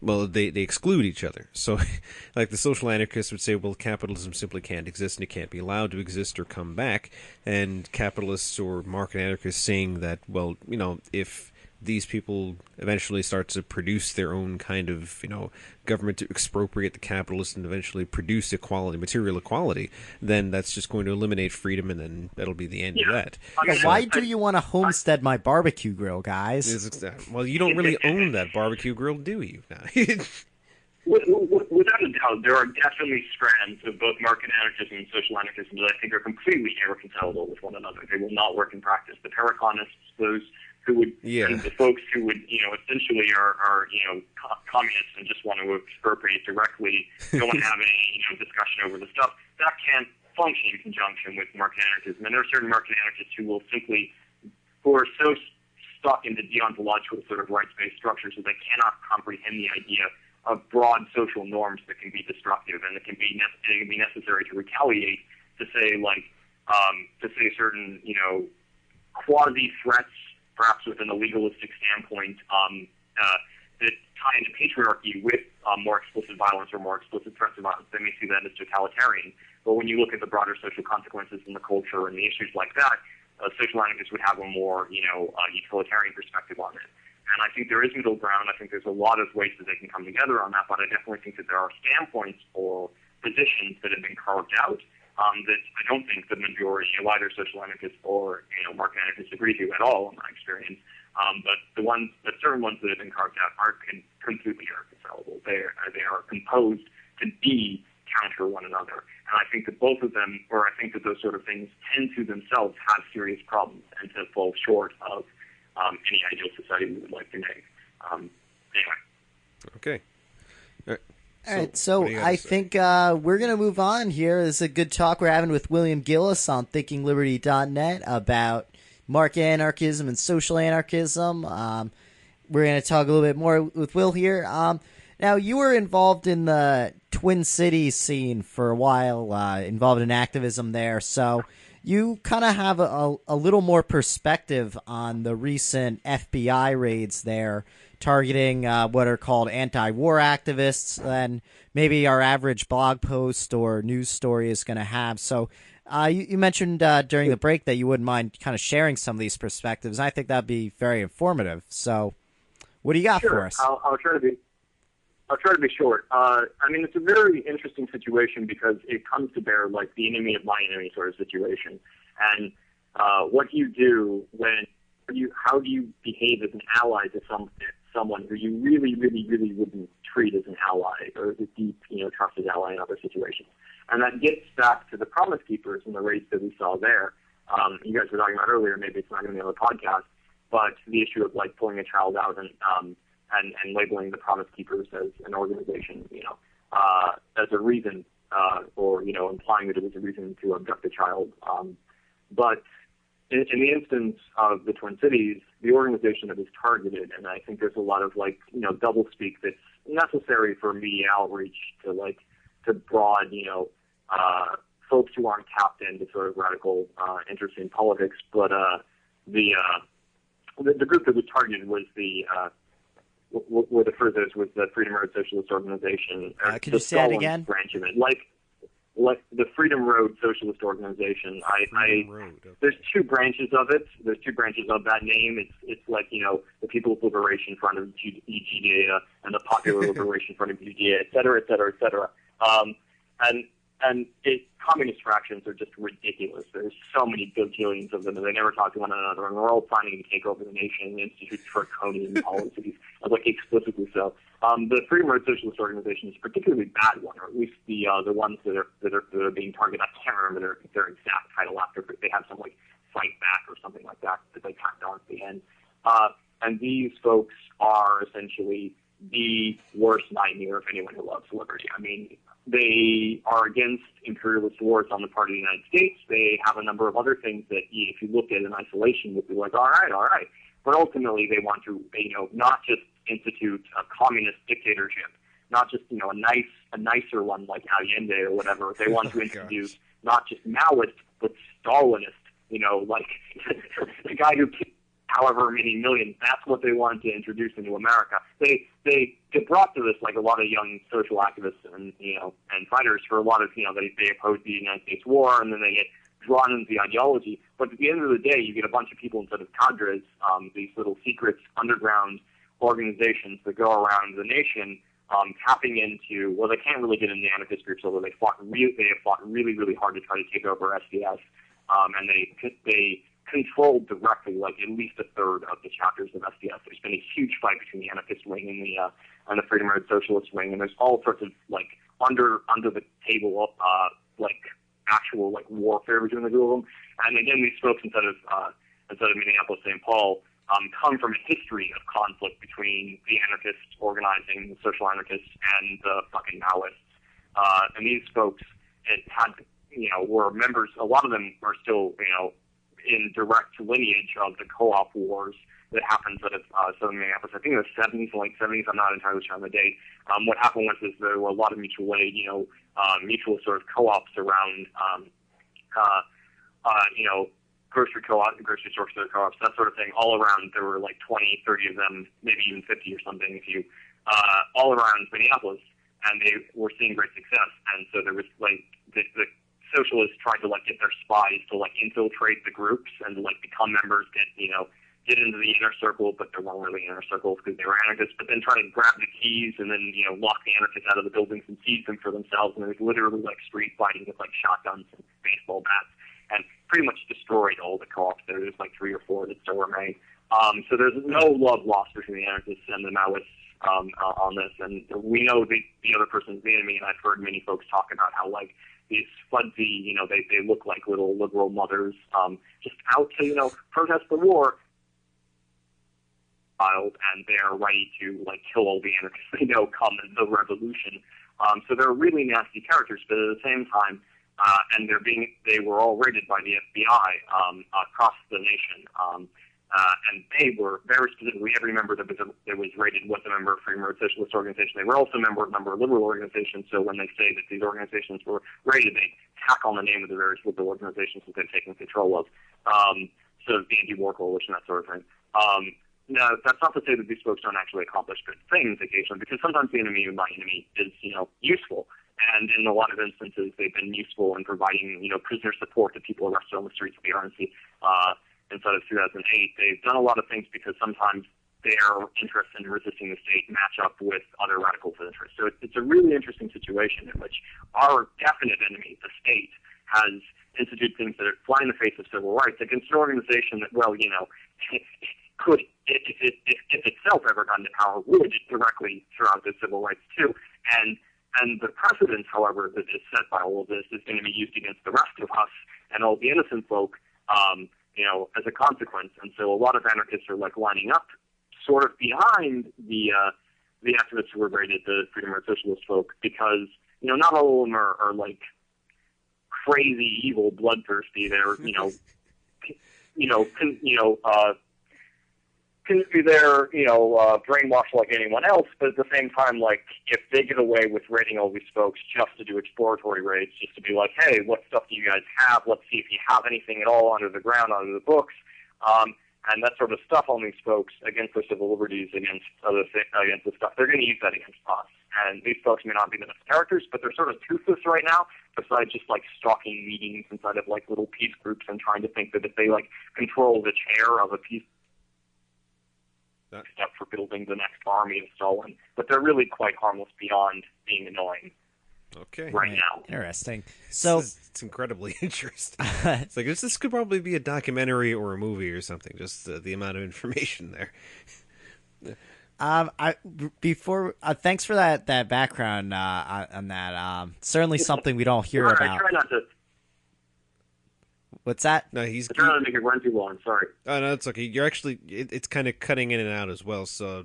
They exclude each other. So, like the social anarchists would say, well, capitalism simply can't exist and it can't be allowed to exist or come back. And capitalists or market anarchists saying that, well, if these people eventually start to produce their own kind of, government to expropriate the capitalists and eventually produce material equality, then that's just going to eliminate freedom, and then that'll be the end of that. Why do you want to homestead my barbecue grill, guys? Well, you don't really own that barbecue grill, do you? Without a doubt, there are definitely strands of both market anarchism and social anarchism that I think are completely irreconcilable with one another. They will not work in practice. The Paraconists, those who would, and the folks who would, essentially are communists and just want to expropriate directly, don't want to have any, discussion over the stuff, that can't function in conjunction with market anarchism. And there are certain market anarchists who are so stuck into deontological sort of rights-based structures that they cannot comprehend the idea of broad social norms that can be destructive and that can be necessary to retaliate, to say certain, quasi-threats, perhaps within a legalistic standpoint, that tie into patriarchy with more explicit violence or more explicit threats of violence. They may see that as totalitarian. But when you look at the broader social consequences in the culture and the issues like that, social anarchists would have a more, utilitarian perspective on it. And I think there is middle ground. I think there's a lot of ways that they can come together on that, but I definitely think that there are standpoints or positions that have been carved out that I don't think the majority of either social anarchists or market anarchists agree to at all, in my experience. But certain ones that have been carved out are completely irreconcilable. They are composed to be counter one another, and I think that both of them, or I think that those sort of things, tend to themselves have serious problems and to fall short of any ideal society we would like to make. Anyway. Okay. All right, so I think we're going to move on here. This is a good talk we're having with William Gillis on thinkingliberty.net about market anarchism and social anarchism. We're going to talk a little bit more with Will here. Now, you were involved in the Twin Cities scene for a while, involved in activism there, so you kind of have a little more perspective on the recent FBI raids there, targeting what are called anti-war activists than maybe our average blog post or news story is going to have. So you mentioned during the break that you wouldn't mind kind of sharing some of these perspectives. I think that'd be very informative. So what do you got for us? I'll try to be short. It's a very interesting situation because it comes to bear like the enemy of my enemy sort of situation. And what do you do how do you behave as an ally to someone who you really, really, really wouldn't treat as an ally or as a deep, trusted ally in other situations? And that gets back to the Promise Keepers and the raids that we saw there. You guys were talking about earlier, maybe it's not going to be on the podcast, but the issue of like pulling a child out and labeling the Promise Keepers as an organization, as a reason, or implying that it was a reason to abduct a child. But in the instance of the Twin Cities, the organization that was targeted, and I think there's a lot of doublespeak that's necessary for media outreach to broad, folks who aren't tapped into sort of radical interest in politics. But the group that was targeted was was the Freedom Road Socialist Organization. Could you say that again? Branch of it, like the Freedom Road Socialist Organization. There's two branches of it. There's two branches of that name. It's like the People's Liberation Front of Judea and the Popular Liberation Front of Judea, et cetera, et cetera, et cetera. And communist fractions are just ridiculous. There's so many bajillions of them, and they never talk to one another, and they're all planning to take over the nation and institute draconian policies, like explicitly so. The Freedom Road Socialist Organization is a particularly bad one, or at least the ones that are being targeted. I can't remember their exact title after, but they have some like Fight Back or something like that they tacked on at the end. And these folks are essentially the worst nightmare of anyone who loves liberty. I mean, they are against imperialist wars on the part of the United States. They have a number of other things that, if you look at in isolation, would be like, all right. But ultimately, they want to, not just institute a communist dictatorship, not just, a nicer one like Allende or whatever. They want to introduce not just Maoist, but Stalinist, like the guy who killed however many millions. That's what they wanted to introduce into America. They get brought to this like a lot of young social activists and and fighters for a lot of they oppose the United States war, and then they get drawn into the ideology. But at the end of the day, you get a bunch of people instead of cadres, these little secret underground organizations that go around the nation, tapping into, well, they can't really get into the anarchist groups, although they have fought really, really hard to try to take over SDS, and they controlled directly like at least a third of the chapters of SDS. There's been a huge fight between the anarchist wing and the Freedom Road Socialist wing, and there's all sorts of like under the table actual like warfare between the two of them. And again, these folks instead of Minneapolis, St. Paul, come from a history of conflict between the anarchists organizing, the social anarchists, and the fucking Maoists. And these folks were members. A lot of them are still in direct lineage of the co-op wars that happened out of southern Minneapolis. I think in the 70s, late 70s. I'm not entirely sure on the date. What happened was there were a lot of mutual aid, mutual sort of co-ops around, grocery store co-ops, that sort of thing, all around. There were like 20, 30 of them, maybe even 50 or something, all around Minneapolis, and they were seeing great success. And so there was like the socialists tried to like get their spies to like infiltrate the groups and like become members, get into the inner circle, but there weren't really inner circles because they were anarchists, but then try to grab the keys and then, lock the anarchists out of the buildings and seize them for themselves. And it was literally like street fighting with like shotguns and baseball bats, and pretty much destroyed all the co-ops there. There's like 3 or 4 that still remain. So there's no love lost between the anarchists and the Maoists on this. And we know the other person's the enemy, and I've heard many folks talk about how like these fuzzy, they look like little liberal mothers, just out to, protest the war, and they're ready to like kill all the anarchists they know come in the revolution. So they're really nasty characters, but at the same time, and they were all raided by the FBI across the nation, and they were very specifically, every member that was raided was a member of Freedom Road Socialist Organization. They were also a member of liberal organizations, so when they say that these organizations were raided, they tack on the name of the various liberal organizations that they've taken control of. So the Anti-War Coalition, that sort of thing. Now, that's not to say that these folks don't actually accomplish good things occasionally, because sometimes the enemy of my enemy is, useful. And in a lot of instances, they've been useful in providing, prisoner support to people arrested on the streets of the RNC. Inside of 2008, they've done a lot of things because sometimes their interests in resisting the state match up with other radicals' interests. So it's a really interesting situation in which our definite enemy, the state, has instituted things that fly in the face of civil rights against an organization that, well, could, if itself ever got into power, would directly throw out the civil rights too. And the precedent, however, that is set by all of this is going to be used against the rest of us and all the innocent folk, as a consequence. And so a lot of anarchists are like lining up sort of behind the activists who were raided, the Freedom Road Socialist folk, because, not all of them are like crazy, evil, bloodthirsty. They're, they're, brainwashed like anyone else, but at the same time, like, if they get away with raiding all these folks just to do exploratory raids, just to be like, hey, what stuff do you guys have? Let's see if you have anything at all under the ground, under the books, and that sort of stuff on these folks against their civil liberties, against the stuff, they're going to use that against us. And these folks may not be the best characters, but they're sort of toothless right now, besides just, like, stalking meetings inside of, like, little peace groups and trying to think that if they, like, control the chair of a peace step for building the next army of Stalin, but they're really quite harmless beyond being annoying. Okay. right now. Interesting. So it's incredibly interesting. It's like this could probably be a documentary or a movie or something. Just the amount of information there. Thanks for that background on that. Certainly something we don't hear I about. try not to. What's that? No, I try not to make it run too long. Sorry. Oh no, it's okay. You're actually it's kind of cutting in and out as well. So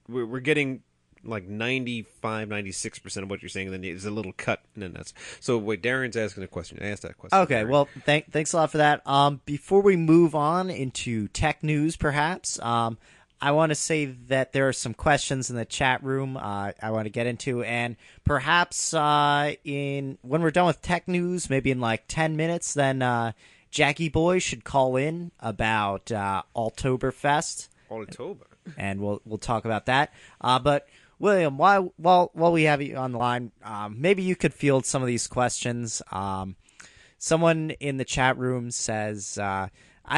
we're getting like 95, 96% of what you're saying, and then there's a little cut, and then that's so. Wait, Darren's asking a question. I asked that question. Okay, Darren. well, thanks a lot for that. Before we move on into tech news, perhaps, I want to say that there are some questions in the chat room I want to get into, and perhaps when we're done with tech news, maybe in like 10 minutes, then Jackie Boy should call in about Oktoberfest. Oktober. And we'll talk about that. But William, while we have you on the line, maybe you could field some of these questions. Someone in the chat room says, "I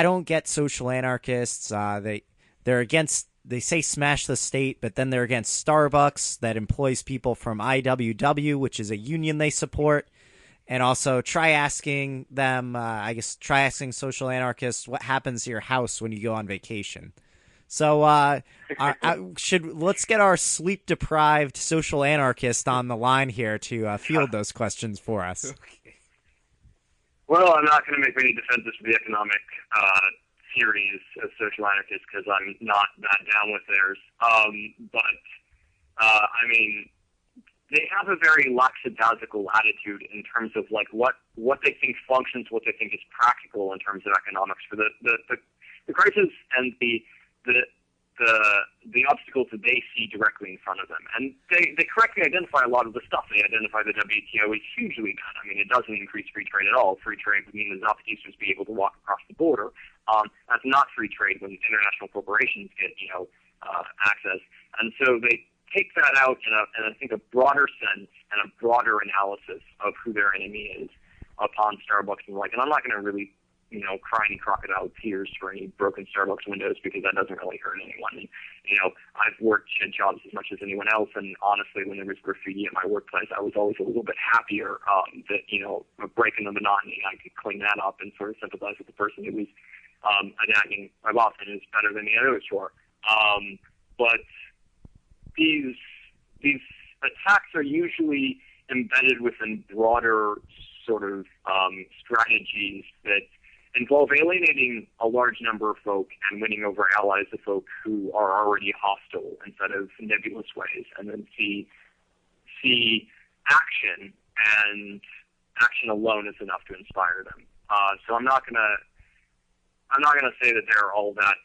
don't get social anarchists. They're against. They say smash the state, but then they're against Starbucks that employs people from IWW, which is a union they support." And also try asking them. Try asking social anarchists what happens to your house when you go on vacation. So let's get our sleep-deprived social anarchist on the line here to field those questions for us. Okay. Well, I'm not going to make many defenses for the economic theories of social anarchists because I'm not that down with theirs. I mean, they have a very lackadaisical attitude in terms of like what they think functions, what they think is practical in terms of economics for the crisis and the obstacles that they see directly in front of them. And they correctly identify a lot of the stuff. They identify the WTO is hugely bad. I mean, it doesn't increase free trade at all. Free trade would mean that Zapatista would be able to walk across the border. That's not free trade when international corporations get, access. And so they take that out in I think, a broader sense and a broader analysis of who their enemy is upon Starbucks and the like. And I'm not going to really cry any crocodile tears for any broken Starbucks windows because that doesn't really hurt anyone. And, I've worked at jobs as much as anyone else, and honestly, when there was graffiti at my workplace, I was always a little bit happier that, breaking the monotony, I could clean that up and sort of sympathize with the person who was attacking my boss, and it's better than the other sure. But these attacks are usually embedded within broader sort of strategies that involve alienating a large number of folk and winning over allies of folk who are already hostile instead of nebulous ways, and then see action, and action alone is enough to inspire them. So I'm not gonna say that they're all that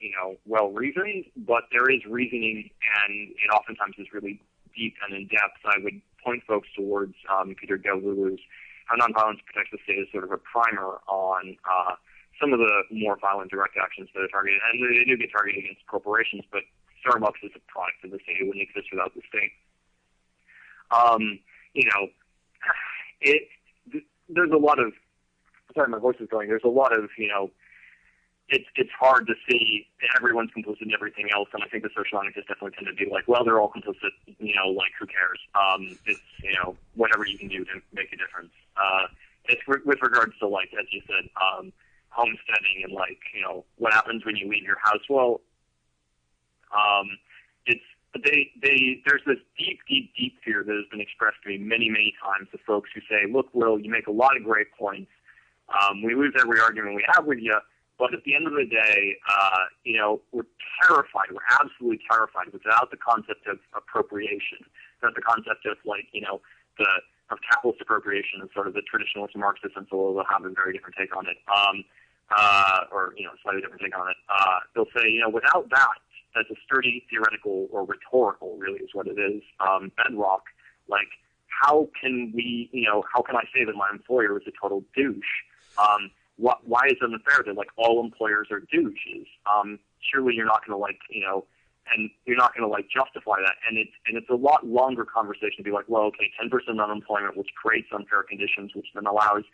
well reasoned, but there is reasoning, and it oftentimes is really deep and in depth. I would point folks towards Peter Gelulu's How Nonviolence Protects the State as sort of a primer on some of the more violent direct actions that are targeted, and they do get targeted against corporations, but Starbucks is a product of the state. It wouldn't exist without the state. There's a lot of, sorry, my voice is going, there's a lot of, it's hard to see everyone's complicit in everything else, and I think the social anarchists definitely tend to be like, well, they're all complicit, like, who cares? It's, whatever you can do to make a difference. It's with regards to, like, as you said, homesteading and, like, what happens when you leave your house. Well, there's this deep fear that has been expressed to me many, many times of folks who say, look, Will, you make a lot of great points. We lose every argument we have with you, but at the end of the day, we're terrified. We're absolutely terrified without the concept of appropriation, without the concept of, like, of capitalist appropriation and sort of the traditionalist Marxist, and so they'll have a very different take on it, or slightly different take on it. They'll say, without that, as a sturdy theoretical or rhetorical, really is what it is, bedrock, like, how can I say that my employer is a total douche? Why is it unfair that, like, all employers are douches? Surely you're not going to, and you're not going to, justify that. And it's a lot longer conversation to be like, well, okay, 10% unemployment, which creates unfair conditions, which then allows,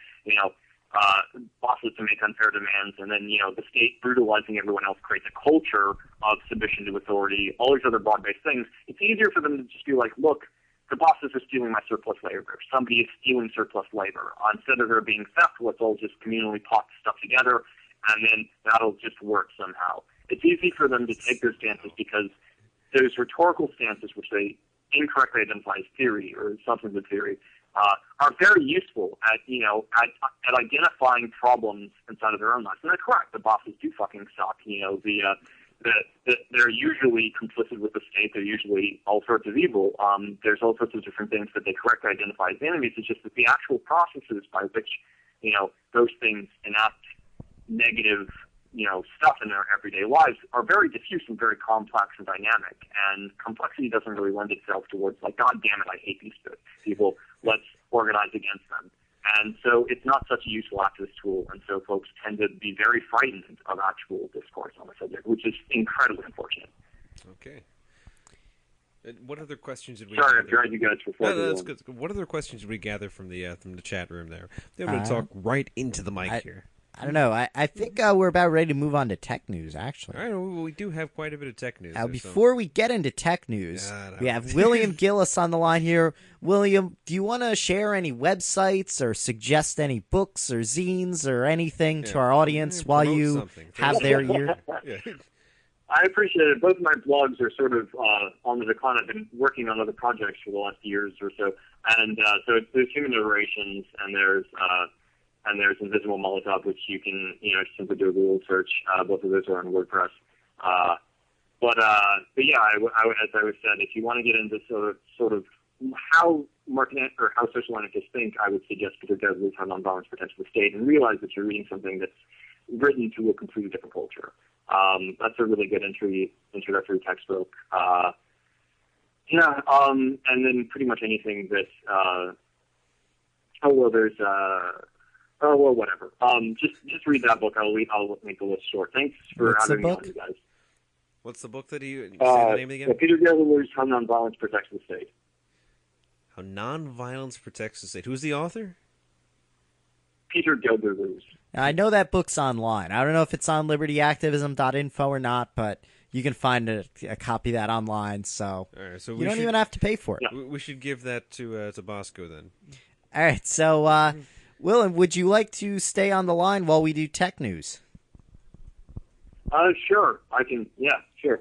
bosses to make unfair demands, and then, the state brutalizing everyone else creates a culture of submission to authority, all these other broad-based things. It's easier for them to just be like, look, the bosses are stealing my surplus labor. Somebody is stealing surplus labor. Instead of there being theft, let's all just communally pot stuff together, and then that'll just work somehow. It's easy for them to take their stances because those rhetorical stances, which they incorrectly identify as theory or substantive theory, are very useful at identifying problems inside of their own lives. And they're correct. The bosses do fucking suck. They're usually complicit with the state. They're usually all sorts of evil. There's all sorts of different things that they correctly identify as enemies. It's just that the actual processes by which, those things enact negative, stuff in their everyday lives are very diffuse and very complex and dynamic. And complexity doesn't really lend itself towards, like, God damn it, I hate these people. Let's organize against them. And so it's not such a useful activist tool, and so folks tend to be very frightened of actual discourse on the subject, which is incredibly unfortunate. Okay. What other questions did we? Sorry, I've tried you guys for. No, that's good. What other questions did we gather from the chat room there? They're going to talk right into the mic here. I don't know. I think we're about ready to move on to tech news, actually. All right, well, we do have quite a bit of tech news. Now, before we get into tech news, we have William Gillis on the line here. William, do you want to share any websites or suggest any books or zines or anything to our audience while you have their ear? I appreciate it. Both of my blogs are sort of on the decline. I've been working on other projects for the last years or so. And so there's Human Iterations, and there's Invisible Molotov, which you can simply do a Google search. Both of those are on WordPress. But yeah, as I was said, if you want to get into sort of how marketing or how social anarchists think, I would suggest Peter Gesler's How Nonviolence Protects the State, and realize that you're reading something that's written to a completely different culture. That's a really good introductory textbook. And then pretty much anything that. Whatever. Just read that book. I'll make the list short. Thanks for having me on, you guys. What's the book that you say the name again? Peter Gesler's How Nonviolence Protects the State. How Nonviolence Protects the State. Who's the author? Peter Gesler. I know that book's online. I don't know if it's on libertyactivism.info or not, but you can find a copy of that online. So, right, so you don't even have to pay for it. Yeah. We should give that to Bosco then. All right. So, Willem, would you like to stay on the line while we do tech news? Sure. I can. Yeah, sure.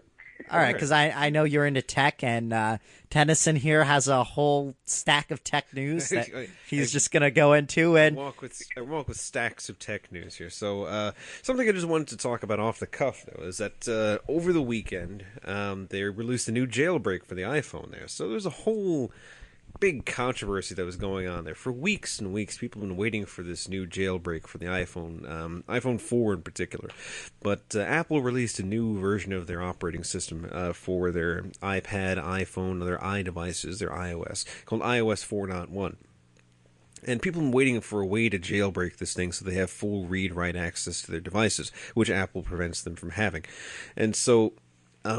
All right, because I know you're into tech, and Tennyson here has a whole stack of tech news that he's just going to go into. And I walk with stacks of tech news here. So something I just wanted to talk about off the cuff, though, is that over the weekend they released a new jailbreak for the iPhone there. So there's a whole big controversy that was going on there. For weeks and weeks, people have been waiting for this new jailbreak for the iPhone, iPhone 4 in particular. But Apple released a new version of their operating system for their iPad, iPhone, their iDevices, their iOS, called iOS 4.1. And people have been waiting for a way to jailbreak this thing so they have full read-write access to their devices, which Apple prevents them from having. And so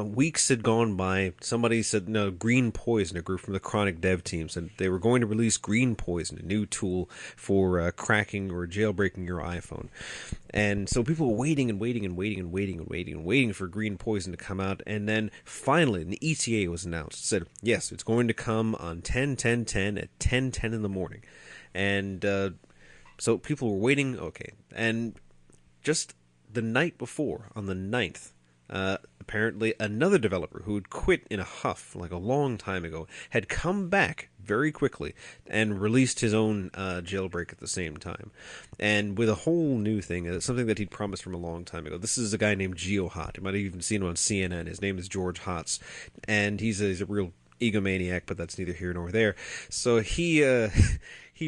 weeks had gone by. Somebody said, no, Green Poison, a group from the Chronic Dev team, said they were going to release Green Poison, a new tool for cracking or jailbreaking your iPhone. And so people were waiting for Green Poison to come out. And then finally, the ETA was announced. It said, yes, it's going to come on 10/10/10 at 10:10 in the morning. And so people were waiting. Okay. And just the night before, on the 9th, apparently another developer who had quit in a huff like a long time ago had come back very quickly and released his own jailbreak at the same time, and with a whole new thing, something that he'd promised from a long time ago. This is a guy named GeoHot. You might have even seen him on CNN. His name is George Hotz, and he's a real egomaniac, but that's neither here nor there. So he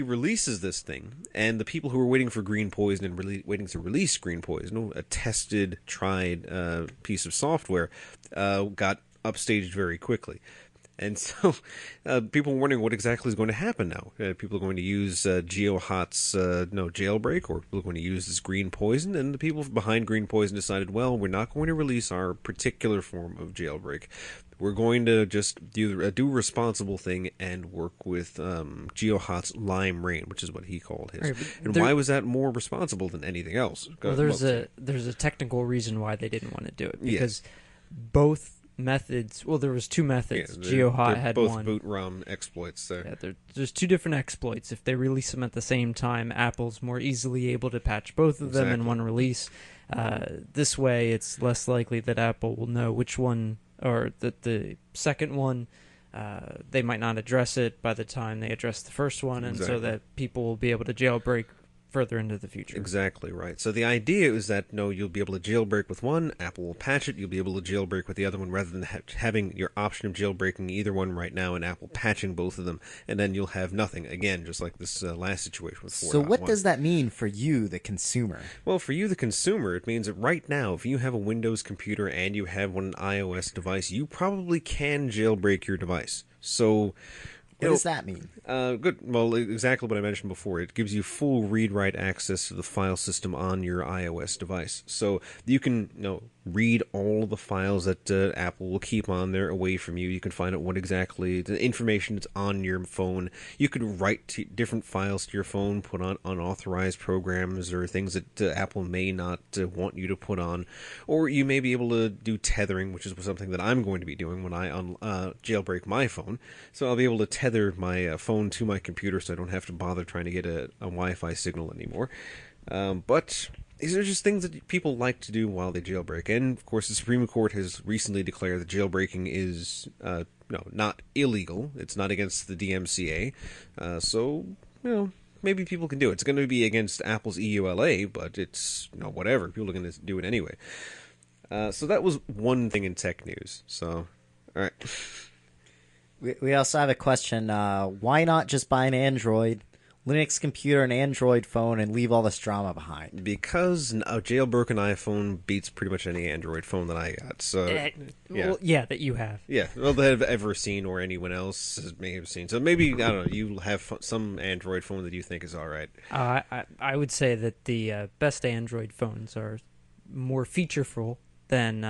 releases this thing, and the people who were waiting for Green Poison and waiting to release Green Poison, a tested, tried piece of software, got upstaged very quickly. And so people were wondering what exactly is going to happen now. People are going to use GeoHot's jailbreak, or people are going to use this Green Poison, and the people behind Green Poison decided, well, we're not going to release our particular form of jailbreak. We're going to just do a responsible thing and work with GeoHot's Lime Rain, which is what he called his. Right, and why was that more responsible than anything else? Well, there's a technical reason why they didn't want to do it, because both methods. Well, there was two methods. Yeah, GeoHot they're had both one. boot ROM exploits there. Yeah, there's two different exploits. If they release them at the same time, Apple's more easily able to patch both of them in one release. This way, it's less likely that Apple will know which one, or that the second one, they might not address it by the time they address the first one, and so that people will be able to jailbreak further into the future. Exactly right. So the idea is that, no, you'll be able to jailbreak with one, Apple will patch it, you'll be able to jailbreak with the other one rather than having your option of jailbreaking either one right now and Apple patching both of them, and then you'll have nothing. Again, just like this last situation with 4.1. So what does that mean for you, the consumer? Well, for you, the consumer, it means that right now, if you have a Windows computer and you have an iOS device, you probably can jailbreak your device. So... What does that mean? Good. Well, exactly what I mentioned before. It gives you full read-write access to the file system on your iOS device. So you can, read all of the files that Apple will keep on there away from you. You can find out what exactly the information that's on your phone. You could write different files to your phone, put on unauthorized programs or things that Apple may not want you to put on. Or you may be able to do tethering, which is something that I'm going to be doing when I jailbreak my phone. So I'll be able to tether my phone to my computer so I don't have to bother trying to get a Wi-Fi signal anymore. But these are just things that people like to do while they jailbreak. And, of course, the Supreme Court has recently declared that jailbreaking is not illegal. It's not against the DMCA. So, maybe people can do it. It's going to be against Apple's EULA, but it's, whatever. People are going to do it anyway. So that was one thing in tech news. So, all right. We also have a question. Why not just buy an Android, Linux computer, and Android phone, and leave all this drama behind? Because a jailbroken iPhone beats pretty much any Android phone that I got. So, that you have. Yeah, well, that I've ever seen or anyone else may have seen. So maybe, I don't know, you have some Android phone that you think is all right. I would say that the best Android phones are more featureful than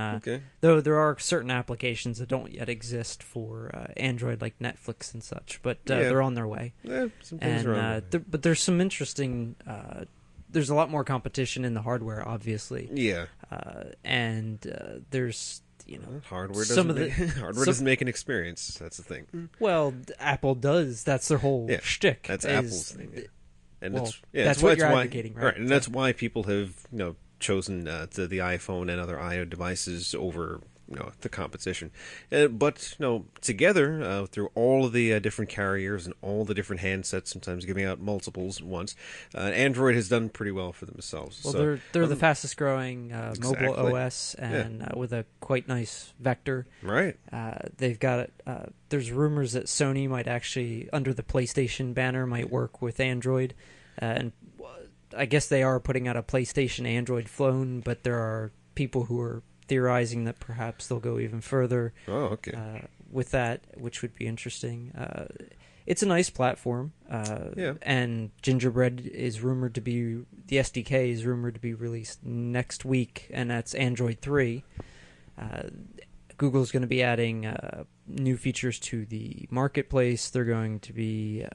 though there are certain applications that don't yet exist for Android, like Netflix and such, but they're on their way. Yeah, some things are on their way. But there's some interesting. There's a lot more competition in the hardware, obviously. Yeah, and there's hardware some doesn't make an experience. That's the thing. Well, Apple does. That's their whole shtick. That's Apple's thing. And that's what you're advocating, right? Right, and that's why people have chosen the iPhone and other iOS devices over the competition. But together through all of the different carriers and all the different handsets, sometimes giving out multiples at once, Android has done pretty well for themselves. Well, so, they're the fastest growing exactly. mobile OS, and with a quite nice vector. Right. They've got there's rumors that Sony might actually, under the PlayStation banner, might work with Android, and I guess they are putting out a PlayStation Android phone, but there are people who are theorizing that perhaps they'll go even further with that, which would be interesting. It's a nice platform, and Gingerbread is rumored to be, the SDK is rumored to be released next week, and that's Android 3. Google's going to be adding new features to the marketplace. They're going to be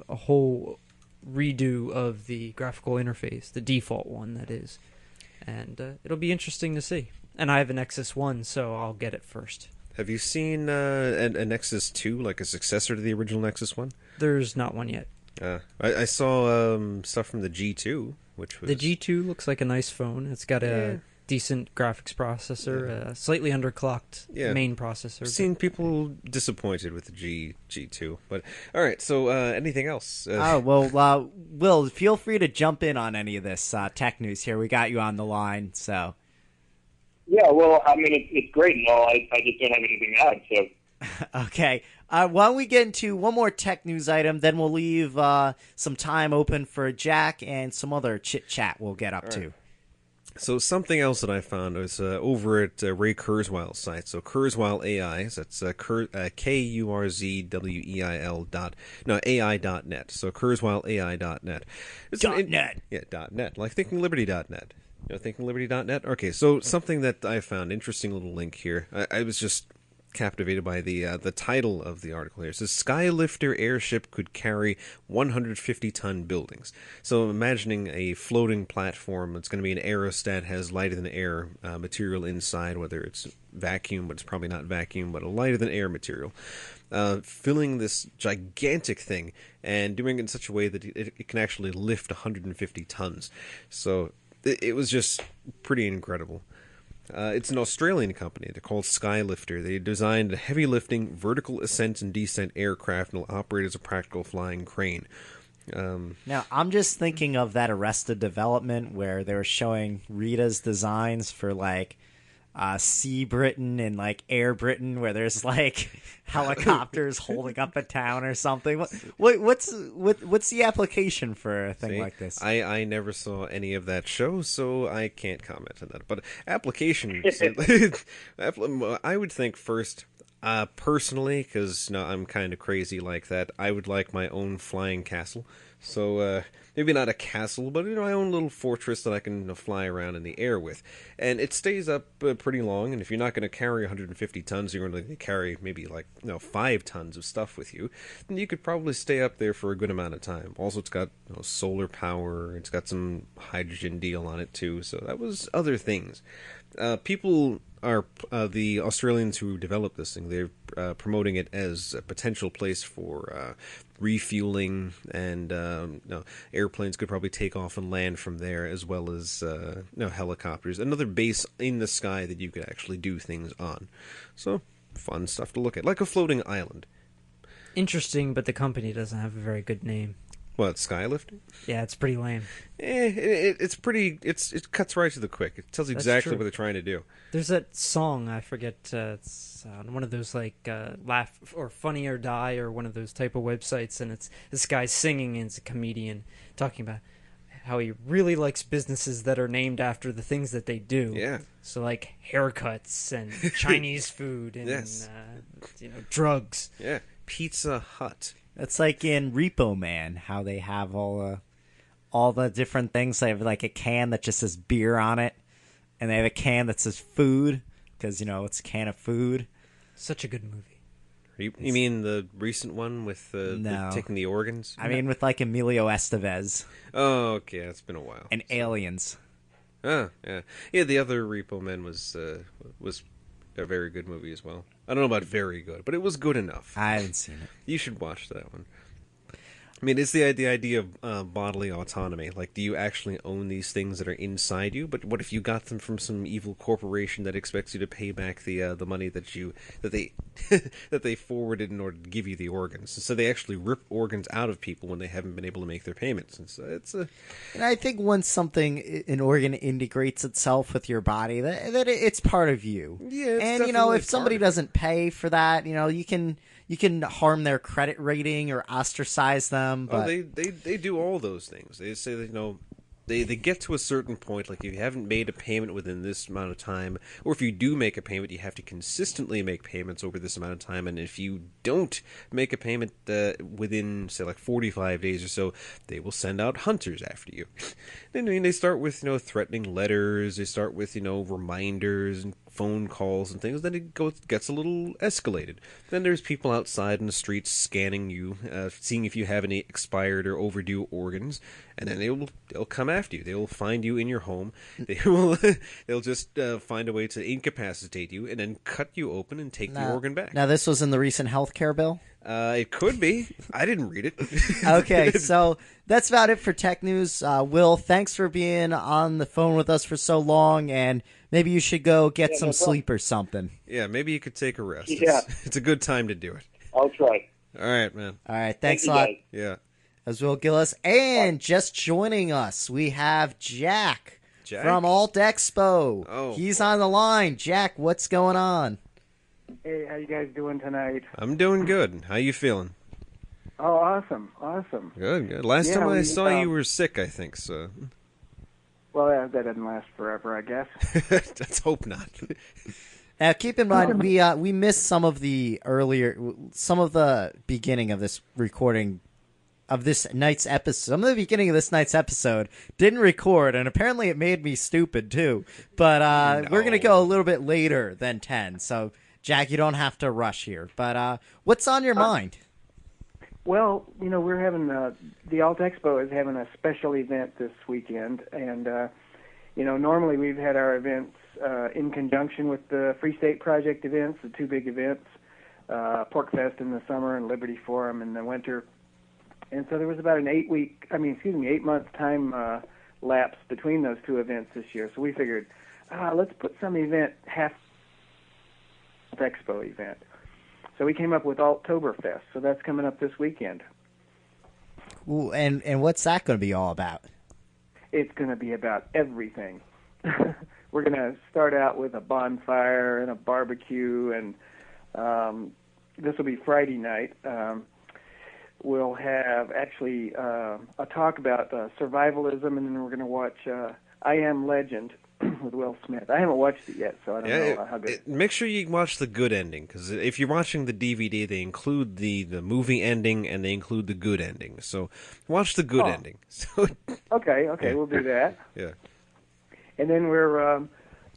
a whole redo of the graphical interface, the default one, that is. And it'll be interesting to see. And I have a Nexus 1, so I'll get it first. Have you seen a Nexus 2, like a successor to the original Nexus 1? There's not one yet. I saw stuff from the G2, which was... The G2 looks like a nice phone. It's got a decent graphics processor, slightly underclocked main processor. I've seen people disappointed with the G2. But, all right, so anything else? Will, feel free to jump in on any of this tech news here. We got you on the line, so... Yeah, well, I mean, it's great and all. I just don't have anything to add, so... Okay. Why don't we get into one more tech news item, then we'll leave some time open for Jack and some other chit-chat we'll get up to. So something else that I found was over at Ray Kurzweil's site. So Kurzweil AI, so that's AI.net. So KurzweilAI.net. .net. Yeah, .net. Like ThinkingLiberty.net. ThinkingLiberty.net? Okay, so something that I found, interesting little link here. I was just captivated by the title of the article here. It says, Skylifter airship could carry 150-ton buildings. So imagining a floating platform, it's going to be an aerostat, has lighter-than-air material inside, whether it's vacuum, but it's probably not vacuum, but a lighter-than-air material. Filling this gigantic thing and doing it in such a way that it can actually lift 150 tons. So it was just pretty incredible. It's an Australian company. They're called Skylifter. They designed a heavy-lifting vertical ascent and descent aircraft and will operate as a practical flying crane. Now, I'm just thinking of that Arrested Development where they were showing Rita's designs for, like, Sea Britain and, like, Air Britain, where there's, like, helicopters holding up a town or something. What's the application for a thing like this? I never saw any of that show, so I can't comment on that. But application, I would think first, personally, because I'm kind of crazy like that, I would like my own flying castle. So maybe not a castle, but my own little fortress that I can fly around in the air with. And it stays up pretty long, and if you're not going to carry 150 tons, you're going to carry maybe 5 tons of stuff with you, then you could probably stay up there for a good amount of time. Also, it's got solar power, it's got some hydrogen deal on it too, so that was other things. People are the Australians who developed this thing. They're promoting it as a potential place for refueling, and airplanes could probably take off and land from there, as well as helicopters. Another base in the sky that you could actually do things on. So fun stuff to look at, like a floating island. Interesting, but the company doesn't have a very good name. What, Skylifter? Yeah, it's pretty lame. It's pretty. It cuts right to the quick. It tells you exactly what they're trying to do. There's that song, I forget. It's on one of those Laugh or Funny or Die or one of those type of websites, and it's this guy singing, and it's a comedian talking about how he really likes businesses that are named after the things that they do. Yeah. So like haircuts and Chinese food and yes. Drugs. Yeah. Pizza Hut. It's like in Repo Man, how they have all the different things. They have like a can that just says beer on it, and they have a can that says food, because it's a can of food. Such a good movie. You mean the recent one with no. taking the organs? I mean with like Emilio Estevez. Oh, okay, it's been a while. And Aliens. Oh, yeah. Yeah, the other Repo Man was a very good movie as well. I don't know about very good, but it was good enough. I haven't seen it. You should watch that one. I mean, it's the idea of bodily autonomy. Like, do you actually own these things that are inside you? But what if you got them from some evil corporation that expects you to pay back the money that they that they forwarded in order to give you the organs? So they actually rip organs out of people when they haven't been able to make their payments. And so And I think once an organ integrates itself with your body, that it's part of you. Yeah. And if somebody doesn't pay for that, you can harm their credit rating or ostracize them. But they do all those things. They say that they get to a certain point, like if you haven't made a payment within this amount of time, or if you do make a payment, you have to consistently make payments over this amount of time, and if you don't make a payment within, say, like 45 days or so, they will send out hunters after you. And they start with, threatening letters, they start with, reminders and phone calls and things, then it gets a little escalated. Then there's people outside in the streets scanning you, seeing if you have any expired or overdue organs, and then they'll come after you. They will find you in your home. They'll just find a way to incapacitate you and then cut you open and take the organ back. Now, this was in the recent healthcare bill? It could be. I didn't read it. Okay, so that's about it for tech news. Will, thanks for being on the phone with us for so long, and maybe you should go get some sleep or something. Yeah, maybe you could take a rest. Yeah. It's a good time to do it. I'll try. All right, man. All right, thanks a lot. Guys. Yeah. As Will Gillis. And just joining us, we have Jack from Alt Expo. Oh. He's on the line. Jack, what's going on? Hey, how you guys doing tonight? I'm doing good. How you feeling? Oh, awesome. Good. Last time I saw you were sick, I think, so. Well, that didn't last forever, I guess. Let's hope not. Now, keep in mind, we missed some of the beginning of this recording of this night's episode. Some of the beginning of this night's episode didn't record, and apparently it made me stupid, too. But we're going to go a little bit later than 10, so Jack, you don't have to rush here, but what's on your mind? Well, we're having the Alt Expo is having a special event this weekend, and normally we've had our events in conjunction with the Free State Project events, the two big events, Pork Fest in the summer and Liberty Forum in the winter. And so there was about an 8-month time lapse between those two events this year. So we figured, let's put some event half Expo event. So we came up with Altoberfest. So that's coming up this weekend. Ooh, and what's that going to be all about? It's going to be about everything. We're going to start out with a bonfire and a barbecue, and this will be Friday night. We'll have actually a talk about survivalism, and then we're going to watch I Am Legend with Will Smith. I haven't watched it yet, so I don't know how good. Make sure you watch the good ending, because if you're watching the DVD, they include the movie ending and they include the good ending. So watch the good ending. So Okay, we'll do that. Yeah. And then we're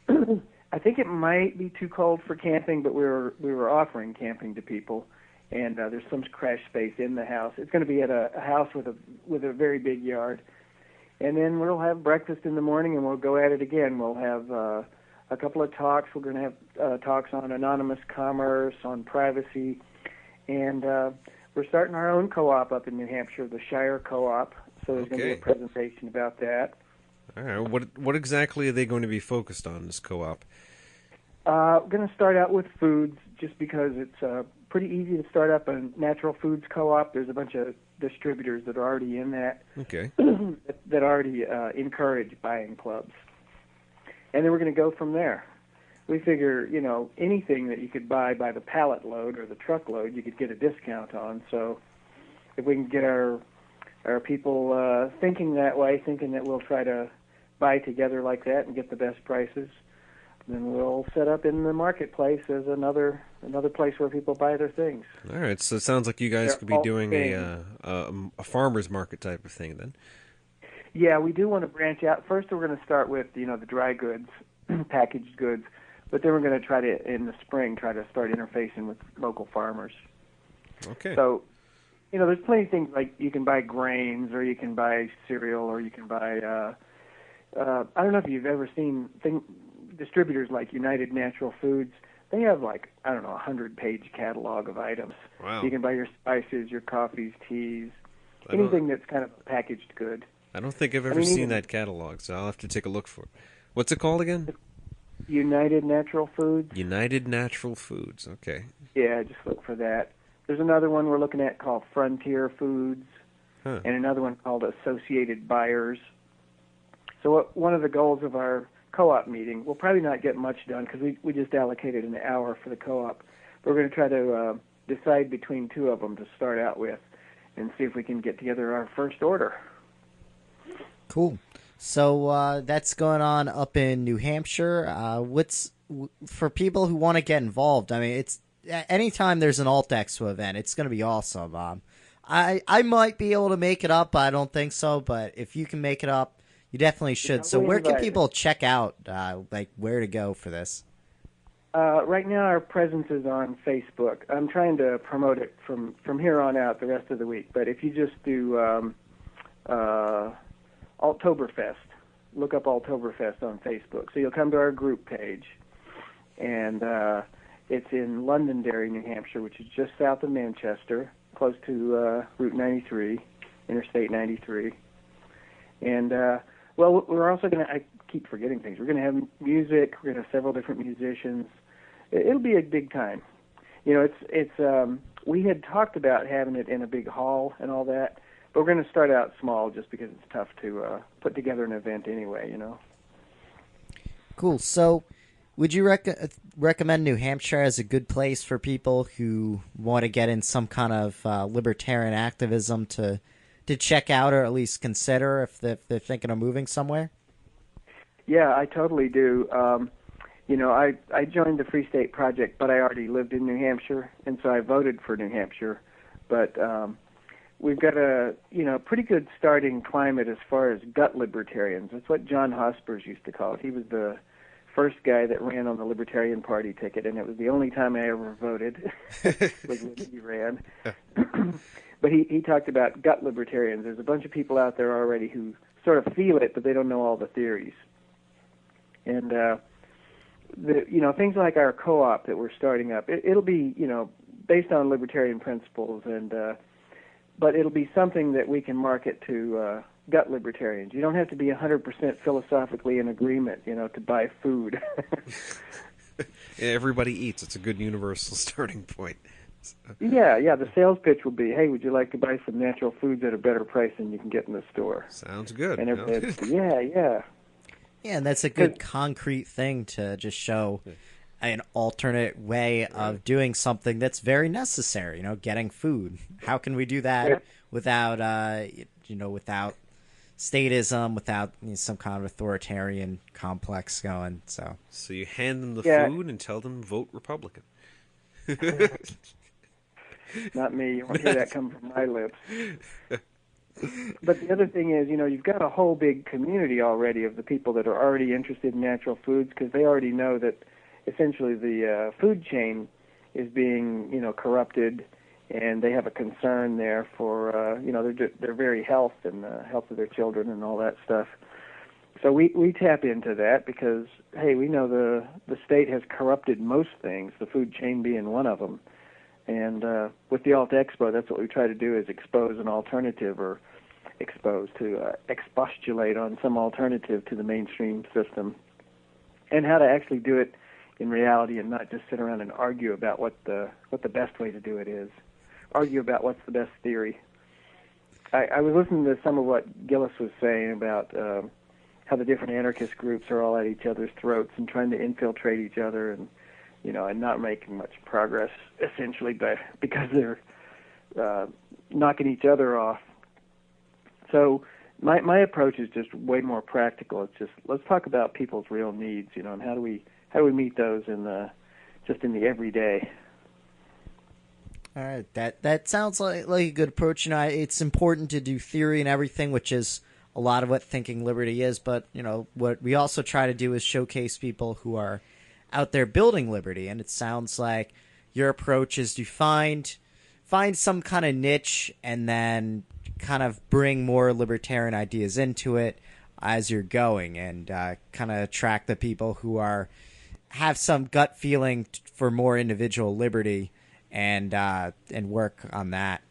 I think it might be too cold for camping, but we were offering camping to people, and there's some crash space in the house. It's going to be at a house with a very big yard. And then we'll have breakfast in the morning, and we'll go at it again. We'll have a couple of talks. We're going to have talks on anonymous commerce, on privacy, and we're starting our own co-op up in New Hampshire, the Shire Co-op. So there's going to be a presentation about that. All right. What exactly are they going to be focused on, this co-op? We're going to start out with foods, just because it's pretty easy to start up a natural foods co-op. There's a bunch of distributors that are already in that. Okay. that already encourage buying clubs. And then we're going to go from there. We figure, anything that you could buy by the pallet load or the truckload, you could get a discount on. So if we can get our people thinking that way, thinking that we'll try to buy together like that and get the best prices, then we'll set up in the marketplace as another place where people buy their things. All right, so it sounds like you guys could be doing a farmer's market type of thing then. Yeah, we do want to branch out. First, we're going to start with the dry goods, packaged goods, but then we're going to try to, in the spring, try to start interfacing with local farmers. Okay. So, there's plenty of things like you can buy grains, or you can buy cereal, or you can buy. I don't know if you've ever seen distributors like United Natural Foods. They have 100-page catalog of items. Wow. You can buy your spices, your coffees, teas, anything that's kind of a packaged good. I don't think I've ever seen that catalog, so I'll have to take a look for it. What's it called again? United Natural Foods. United Natural Foods. Okay. Yeah, just look for that. There's another one we're looking at called Frontier Foods, and another one called Associated Buyers. So one of the goals of our co-op meeting, we'll probably not get much done because we just allocated an hour for the co-op. But we're going to try to decide between two of them to start out with and see if we can get together our first order. Cool. So that's going on up in New Hampshire. What's for people who want to get involved? I mean, it's anytime there's an Alt Expo event, it's going to be awesome. I might be able to make it up. I don't think so, but if you can make it up, you definitely should. So where can people check out, where to go for this? Right now our presence is on Facebook. I'm trying to promote it from here on out the rest of the week. But if you just do Altoberfest, look up Altoberfest on Facebook. So you'll come to our group page. And it's in Londonderry, New Hampshire, which is just south of Manchester, close to Route 93, Interstate 93. And we're also going to, I keep forgetting things. We're going to have music. We're going to have several different musicians. It'll be a big time. It's we had talked about having it in a big hall and all that, but we're going to start out small just because it's tough to put together an event anyway, Cool. So would you recommend New Hampshire as a good place for people who want to get in some kind of libertarian activism to check out or at least consider if they're thinking of moving somewhere? Yeah, I totally do. I joined the Free State Project, but I already lived in New Hampshire, and so I voted for New Hampshire. But we've got a pretty good starting climate as far as gut libertarians. That's what John Hospers used to call it. He was the first guy that ran on the Libertarian Party ticket, and it was the only time I ever voted was when he ran. But he talked about gut libertarians. There's a bunch of people out there already who sort of feel it, but they don't know all the theories. And things like our co-op that we're starting up, it'll be based on libertarian principles, and but it'll be something that we can market to gut libertarians. You don't have to be 100% philosophically in agreement, to buy food. Everybody eats. It's a good universal starting point. Yeah. The sales pitch will be, hey, would you like to buy some natural foods at a better price than you can get in the store? Sounds good. And everybody, yeah. Yeah, and that's a good concrete thing to just show an alternate way of doing something that's very necessary, getting food. How can we do that without, without statism, without some kind of authoritarian complex going? So you hand them the food and tell them vote Republican. Not me. You won't hear that come from my lips. But the other thing is, you've got a whole big community already of the people that are already interested in natural foods, because they already know that essentially the food chain is being, corrupted, and they have a concern there for, their very health and the health of their children and all that stuff. So we tap into that because, hey, we know the state has corrupted most things, the food chain being one of them. And with the Alt Expo, that's what we try to do, is expose an alternative, or expostulate on some alternative to the mainstream system, and how to actually do it in reality, and not just sit around and argue about what the best way to do it is. Argue about what's the best theory. I was listening to some of what Gillis was saying about how the different anarchist groups are all at each other's throats and trying to infiltrate each other, and and not making much progress, essentially, because they're knocking each other off. So my approach is just way more practical. It's just, let's talk about people's real needs, and how do we meet those in the everyday. All right, that sounds like a good approach. It's important to do theory and everything, which is a lot of what Thinking Liberty is. But what we also try to do is showcase people who are out there building liberty, and it sounds like your approach is to find some kind of niche and then kind of bring more libertarian ideas into it as you're going, and kind of attract the people who have some gut feeling for more individual liberty, and work on that.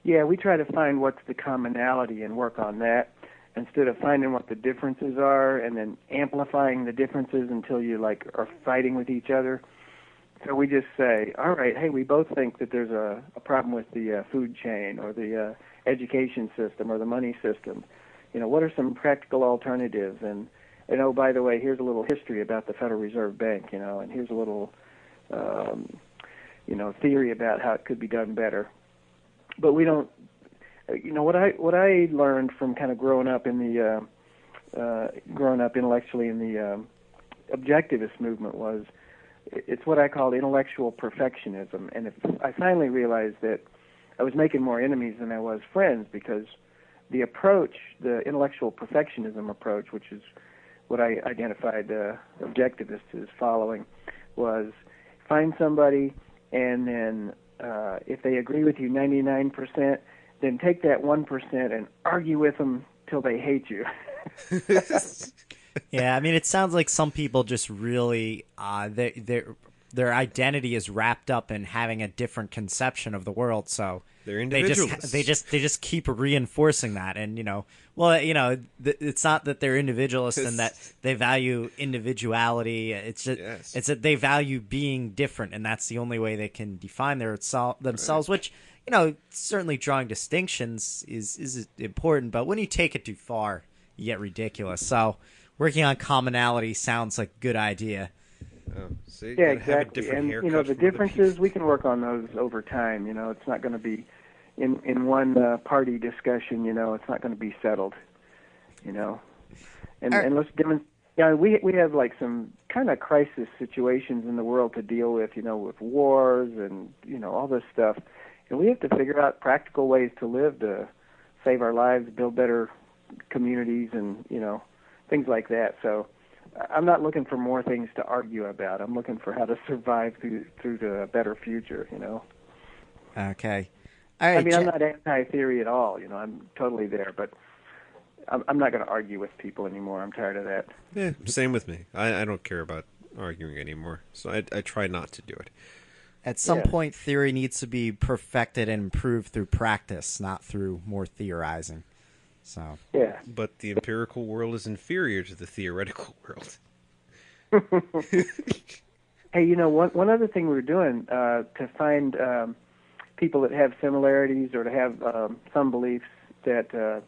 Yeah, we try to find what's the commonality and work on that, instead of finding what the differences are and then amplifying the differences until you are fighting with each other. So we just say, all right, hey, we both think that there's a problem with the food chain, or the education system, or the money system. What are some practical alternatives? And oh, by the way, here's a little history about the Federal Reserve Bank, and here's a little theory about how it could be done better. But we don't. What I learned from kind of growing up intellectually in the objectivist movement was, it's what I call intellectual perfectionism. And I finally realized that I was making more enemies than I was friends, because the intellectual perfectionism approach, which is what I identified objectivists as following, was find somebody, and then if they agree with you 99%, then take that 1% and argue with them till they hate you. Yeah, it sounds like some people just really their identity is wrapped up in having a different conception of the world, so they're individualists. They just keep reinforcing that, and it's not that they're individualists and that they value individuality. It's just it's that they value being different, and that's the only way they can define themselves. Right. Which certainly drawing distinctions is important, but when you take it too far, you get ridiculous. So working on commonality sounds like a good idea. Oh, see, yeah, exactly. And the differences, we can work on those over time. It's not going to be in one party discussion. It's not going to be settled. And let's demonstrate. We have some kind of crisis situations in the world to deal with. With wars and all this stuff, and we have to figure out practical ways to live to save our lives, build better communities, and things like that. So I'm not looking for more things to argue about. I'm looking for how to survive through to a better future. Okay. All right, I mean, I'm not anti-theory at all. I'm totally there, but I'm not going to argue with people anymore. I'm tired of that. Yeah, same with me. I don't care about arguing anymore, so I try not to do it. At some point, theory needs to be perfected and improved through practice, not through more theorizing. So. Yeah. But the empirical world is inferior to the theoretical world. Hey, one other thing we were doing to find people that have similarities or to have some beliefs that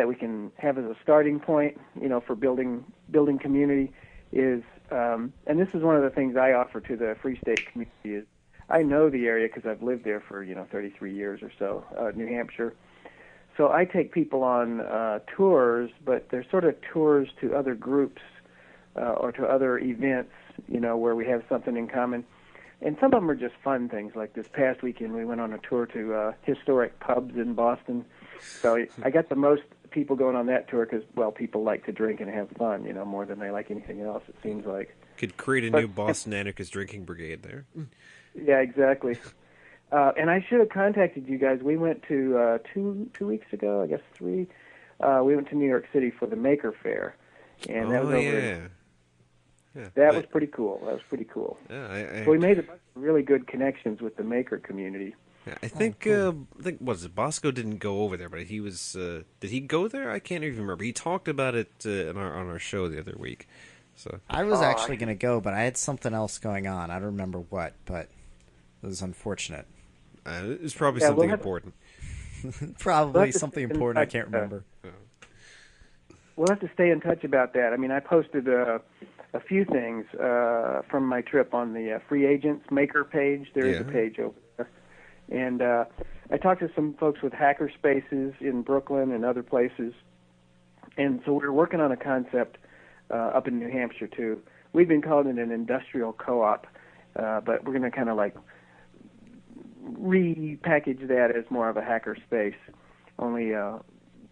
we can have as a starting point, for building community is, and this is one of the things I offer to the Free State community is, I know the area because I've lived there for 33 years or so, New Hampshire. So I take people on tours, but they're sort of tours to other groups or to other events, where we have something in common. And some of them are just fun things. Like this past weekend, we went on a tour to historic pubs in Boston. So I got the most people going on that tour because, well, people like to drink and have fun, more than they like anything else, it seems like. Could create a new Boston Anarchist drinking brigade there. Yeah, exactly. And I should have contacted you guys. We went to 2 weeks ago, I guess 3. We went to New York City for the Maker Faire, and that was over. That was pretty cool. Yeah, so we made a bunch of really good connections with the Maker community. Yeah, I think was it Bosco didn't go over there, but he was. Did he go there? I can't even remember. He talked about it on our show the other week. So I was actually going to go, but I had something else going on. I don't remember what, but it was unfortunate. It was probably something important. Probably something important I can't remember. We'll have to stay in touch about that. I mean, I posted a few things from my trip on the Free Agents Maker page. There is a page over there. And I talked to some folks with Hackerspaces in Brooklyn and other places. And so we were working on a concept up in New Hampshire, too. We've been calling it an industrial co-op, but we're going to kind of like repackage that as more of a hackerspace, only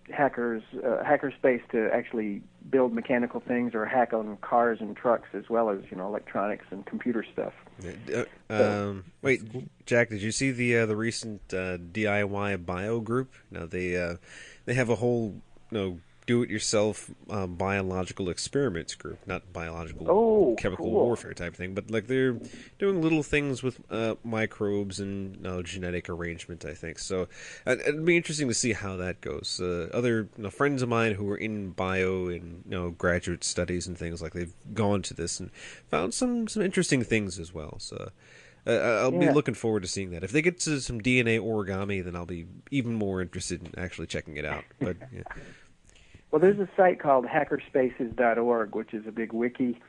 hackerspace to actually build mechanical things or hack on cars and trucks as well as electronics and computer stuff. Wait, Jack, did you see the recent DIY bio group? Now they have a whole do-it-yourself biological experiments group, not biological chemical warfare type thing, but like they're doing little things with microbes and genetic arrangement, I think. So it'd be interesting to see how that goes. Other friends of mine who are in bio and graduate studies and things, like they've gone to this and found some interesting things as well. So I'll be looking forward to seeing that. If they get to some DNA origami, then I'll be even more interested in actually checking it out. But yeah. Well, there's a site called hackerspaces.org, which is a big wiki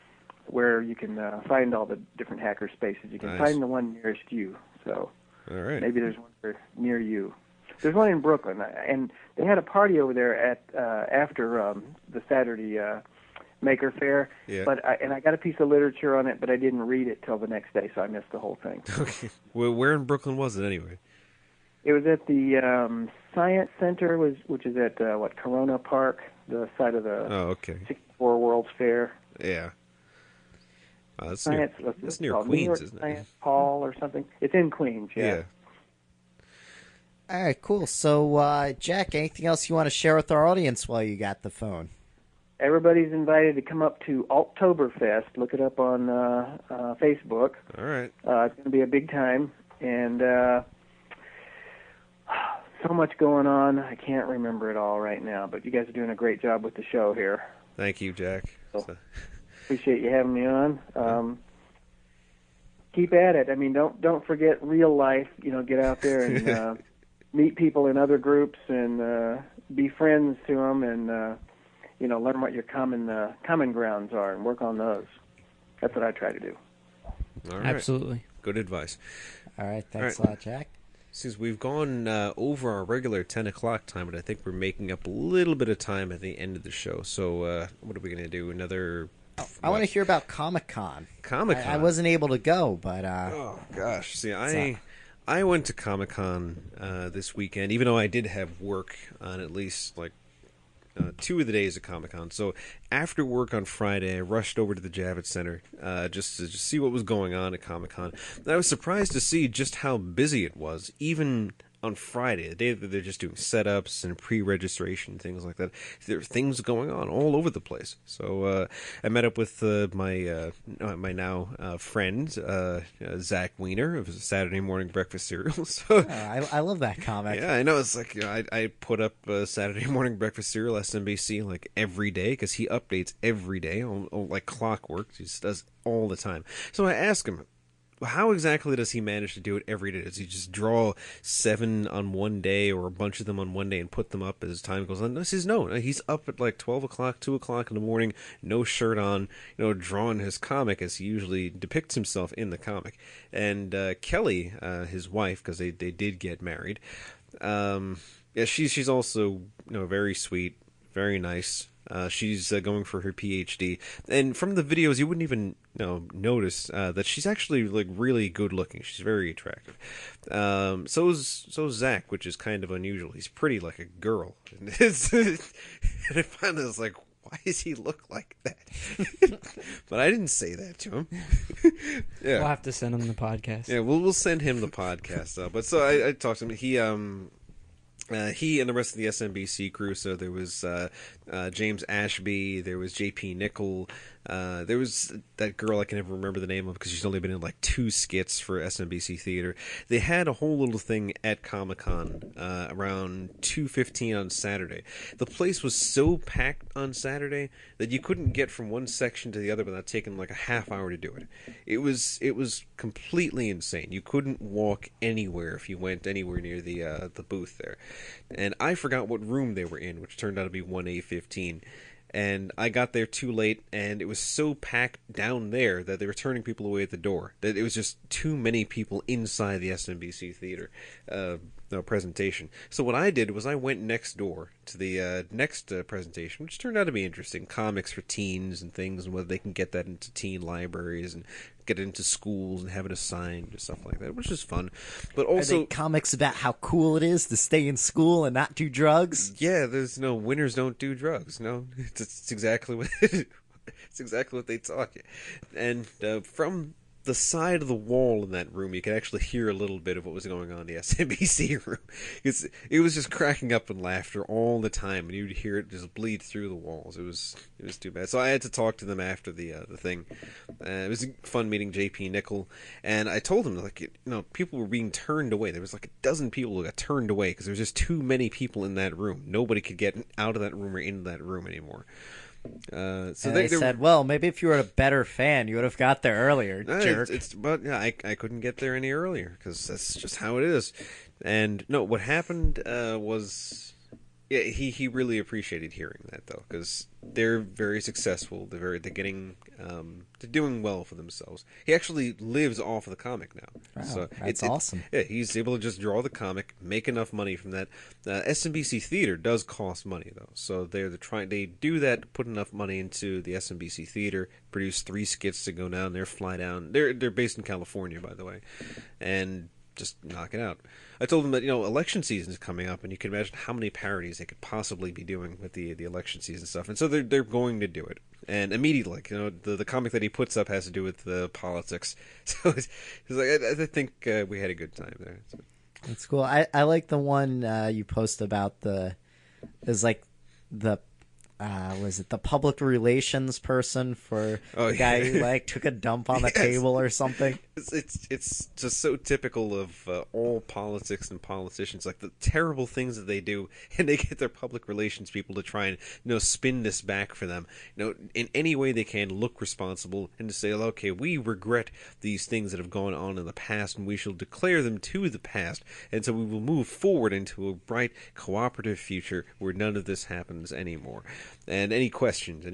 where you can find all the different hackerspaces. You can find the one nearest you. So all right. Maybe there's one near you. There's one in Brooklyn, and they had a party over there at after the Saturday Maker Faire. Yeah. But I got a piece of literature on it, but I didn't read it till the next day, so I missed the whole thing. Okay. Well, where in Brooklyn was it anyway? It was at the Science Center, which is at Corona Park, the site of the 64 World's Fair. Yeah. That's Science, near Queens, isn't it? Science Hall or something. It's in Queens, yeah. All right, cool. So, Jack, anything else you want to share with our audience while you got the phone? Everybody's invited to come up to Altoberfest. Look it up on Facebook. All right. It's going to be a big time, and so much going on. I can't remember it all right now, but you guys are doing a great job with the show here. Thank you, Jack. So, appreciate you having me on. Keep at it. I mean, don't forget real life. Get out there and meet people in other groups and be friends to them, and learn what your common grounds are and work on those. That's what I try to do. All right. Absolutely. Good advice. All right. Thanks a lot, Jack. Since we've gone over our regular 10 o'clock time, but I think we're making up a little bit of time at the end of the show. So what are we going to do? Another... I want to hear about Comic-Con. Comic-Con? I wasn't able to go, but... oh, gosh. See, I went to Comic-Con this weekend, even though I did have work on at least, 2 of the days at Comic-Con. So after work on Friday, I rushed over to the Javits Center just to see what was going on at Comic-Con. And I was surprised to see just how busy it was, even on Friday, the day that they're just doing setups and pre-registration, things like that. There are things going on all over the place. So I met up with my now friend, Zach Wiener of Saturday Morning Breakfast Cereal. So, I love that comic. yeah, I know. It's like, I put up Saturday Morning Breakfast Cereal, SMBC, like every day, because he updates every day, like clockwork. He just does all the time. So I asked him, how exactly does he manage to do it every day? Does he just draw 7 on one day or a bunch of them on one day and put them up as time goes on? This is no. He's up at like 12 o'clock, 2 o'clock in the morning, no shirt on, drawing his comic as he usually depicts himself in the comic. And Kelly, his wife, because they did get married, yeah, she's also very sweet, very nice. She's going for her PhD, and from the videos, you wouldn't even notice that she's actually like really good looking. She's very attractive. So is Zach, which is kind of unusual. He's pretty like a girl, and I finally was like, why does he look like that? But I didn't say that to him. Yeah, We'll have to send him the podcast. yeah, we'll send him the podcast. But so I talked to him. He and the rest of the SMBC crew, so there was James Ashby, there was JP Nickel, there was that girl I can never remember the name of because she's only been in like 2 skits for SMBC Theater. They had a whole little thing at Comic-Con around 2:15 on Saturday. The place was so packed on Saturday that you couldn't get from one section to the other without taking like a half hour to do it. It was completely insane. You couldn't walk anywhere if you went anywhere near the booth there. And I forgot what room they were in, which turned out to be 1A15. And I got there too late, and it was so packed down there that they were turning people away at the door. That it was just too many people inside the SMBC Theater presentation. So what I did was I went next door to the next presentation, which turned out to be interesting. Comics for teens and things, and whether they can get that into teen libraries and get it into schools and have it assigned and stuff like that, which is fun. But also, Are they comics about how cool it is to stay in school and not do drugs? yeah, there's no winners don't do drugs. No, it's exactly what it's exactly what they taught you. And from the side of the wall in that room, you could actually hear a little bit of what was going on in the SMBC room. It was just cracking up in laughter all the time, and you'd hear it just bleed through the walls. It was too bad. So I had to talk to them after the thing. It was fun meeting JP Nickel, and I told him like people were being turned away. There was like a dozen people who got turned away because there was just too many people in that room. Nobody could get out of that room or into that room anymore. So they said, well, maybe if you were a better fan, you would have got there earlier, jerk. But yeah, I couldn't get there any earlier because that's just how it is. And no, what happened was, yeah, he really appreciated hearing that though, because they're very successful. They're doing well for themselves. He actually lives off of the comic now. Wow, so that's awesome. Yeah, he's able to just draw the comic, make enough money from that. SMBC Theater does cost money though, so they do that to put enough money into the SMBC Theater, produce 3 skits to go down there, fly down. They're based in California, by the way, and just knock it out. I told them that election season is coming up, and you can imagine how many parodies they could possibly be doing with the election season stuff, and so they're going to do it. And immediately, the comic that he puts up has to do with the politics. So it's like I think we had a good time there. So. That's cool. I like the one you post about was it the public relations person for the guy who like took a dump on the table or something? It's just so typical of all politics and politicians, like the terrible things that they do, and they get their public relations people to try and spin this back for them, in any way they can, look responsible, and to say, okay, we regret these things that have gone on in the past, and we shall declare them to the past, and so we will move forward into a bright, cooperative future where none of this happens anymore. And any questions?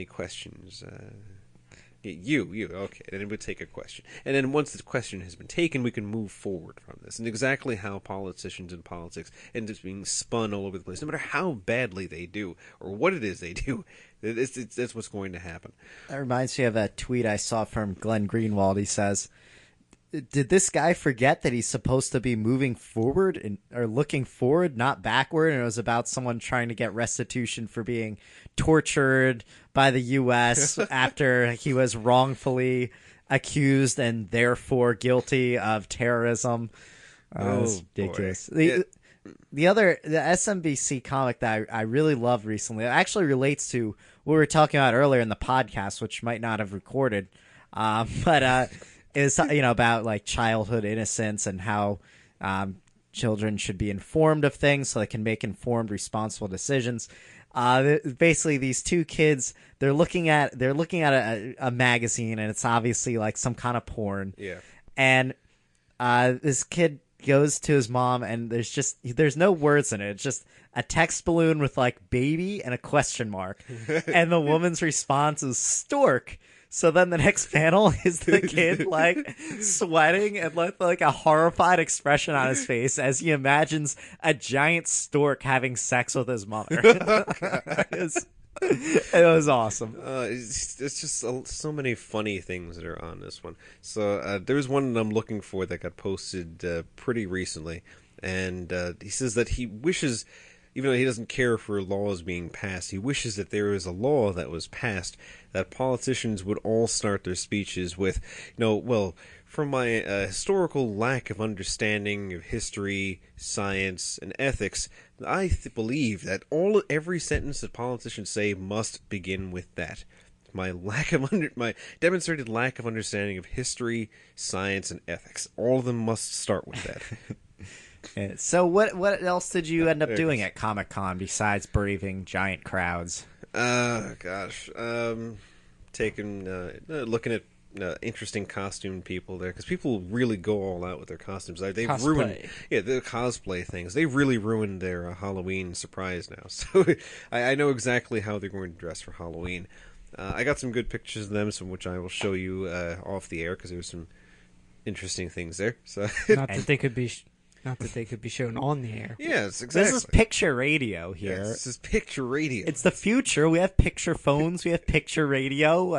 You, okay. And then we'll take a question. And then once the question has been taken, we can move forward from this. And exactly how politicians and politics end up being spun all over the place, no matter how badly they do or what it is they do, that's what's going to happen. That reminds me of a tweet I saw from Glenn Greenwald. He says, did this guy forget that he's supposed to be moving forward or looking forward, not backward? And it was about someone trying to get restitution for being tortured by the U.S. after he was wrongfully accused and therefore guilty of terrorism. That's ridiculous. Boy. The SMBC comic that I really loved recently, it actually relates to what we were talking about earlier in the podcast, which might not have recorded, but is about like childhood innocence and how children should be informed of things so they can make informed, responsible decisions. Basically, these two kids, they're looking at a magazine, and it's obviously like some kind of porn. Yeah. And this kid goes to his mom, and there's no words in it. It's just a text balloon with like baby and a question mark. And the woman's response is stork. So then the next panel is the kid like sweating and like a horrified expression on his face as he imagines a giant stork having sex with his mother. It was awesome. It's just so many funny things that are on this one. So there's one that I'm looking for that got posted pretty recently, and he says that he wishes, even though he doesn't care for laws being passed, he wishes that there was a law that was passed that politicians would all start their speeches with, well, from my historical lack of understanding of history, science, and ethics, I believe that every sentence that politicians say must begin with that. My demonstrated lack of understanding of history, science, and ethics. All of them must start with that. So what else did you end up doing at Comic-Con besides braving giant crowds? Gosh. Looking at interesting costumed people there, because people really go all out with their costumes. They've ruined the cosplay things. They've really ruined their Halloween surprise now. So I know exactly how they're going to dress for Halloween. I got some good pictures of them, some which I will show you off the air, because there was some interesting things there. So not that they could be shown on the air. Yes, exactly. This is picture radio here. Yes, this is picture radio. It's the future. We have picture phones. We have picture radio.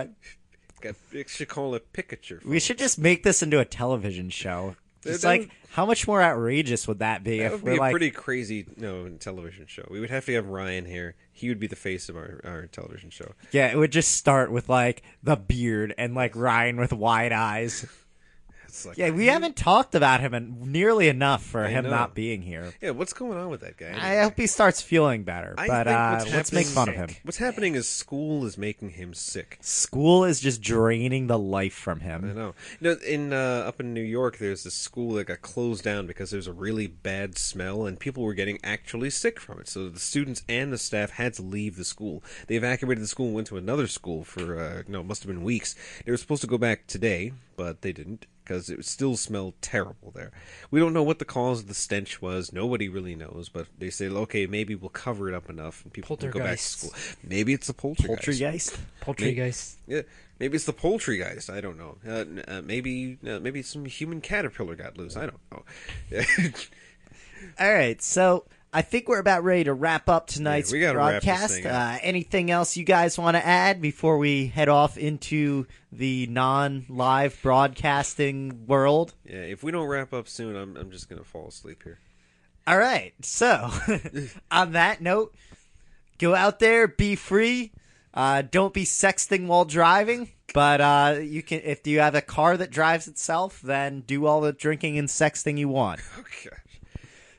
It should call it Pikachu. We should just make this into a television show. It's like, how much more outrageous would that be? That would be a pretty crazy television show. We would have to have Ryan here. He would be the face of our television show. Yeah, it would just start with like the beard and like Ryan with wide eyes. Like, yeah, we haven't talked about him nearly enough for him not being here. Yeah, what's going on with that guy? I hope he starts feeling better, but let's make fun of him. What's happening is school is making him sick. School is just draining the life from him. I know. Up in New York, there's this school that got closed down because there's a really bad smell, and people were getting actually sick from it. So the students and the staff had to leave the school. They evacuated the school and went to another school for, must have been weeks. They were supposed to go back today, but they didn't, because it still smelled terrible there. We don't know what the cause of the stench was. Nobody really knows, but they say, okay, maybe we'll cover it up enough and people can go back to school. Maybe it's the poltergeist. Poltergeist. Yeah, maybe it's the poultrygeist. I don't know. Maybe some human caterpillar got loose. I don't know. All right, so I think we're about ready to wrap up tonight's broadcast. Anything else you guys want to add before we head off into the non-live broadcasting world? Yeah, if we don't wrap up soon, I'm just going to fall asleep here. All right, so on that note, go out there, be free. Don't be sexting while driving, but you can. If you have a car that drives itself, then do all the drinking and sexting you want. Okay.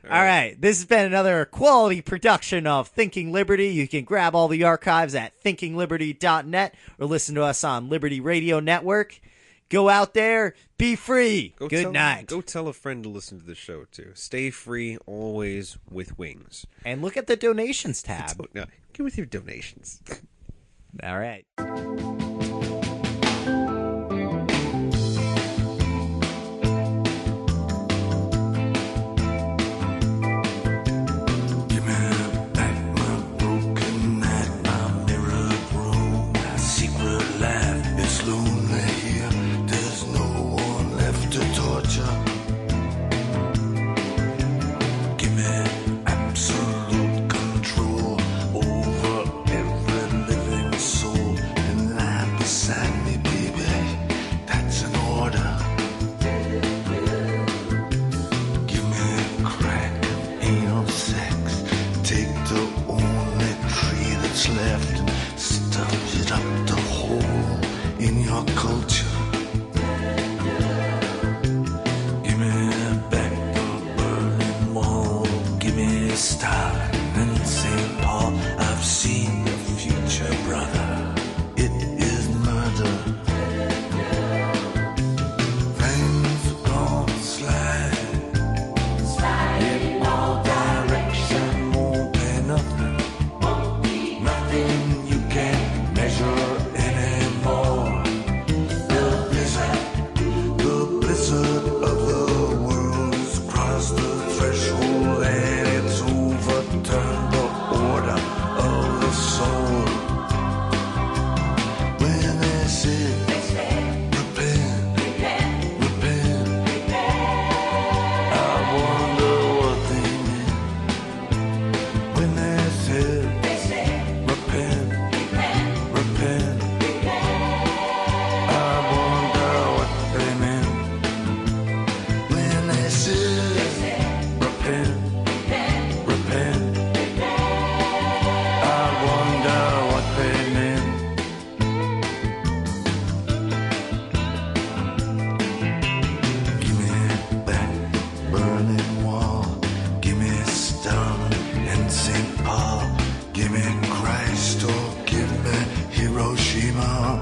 All right, this has been another quality production of Thinking Liberty. You can grab all the archives at thinkingliberty.net or listen to us on Liberty Radio Network. Go out there, be free. Good night. Go tell a friend to listen to the show, too. Stay free, always with wings. And look at the donations tab. No, get with your donations. All right. Absolute control over every living soul in life. Stalin and St. Paul. I've seen the future, brother. It is murder. Things are gonna slide in all directions. Won't be nothing. Nothing you can measure anymore. The blizzard of the world has crossed the threshold and it's overturned the order of the soul. When they said, repent, repent, I wonder what they meant. When they said, repent, repent, I wonder what they meant. When they said, repent, repent, I wonder what they meant. Give me that Berlin Wall. Give me Stalin and St. Paul. Give me Christ or give me Hiroshima.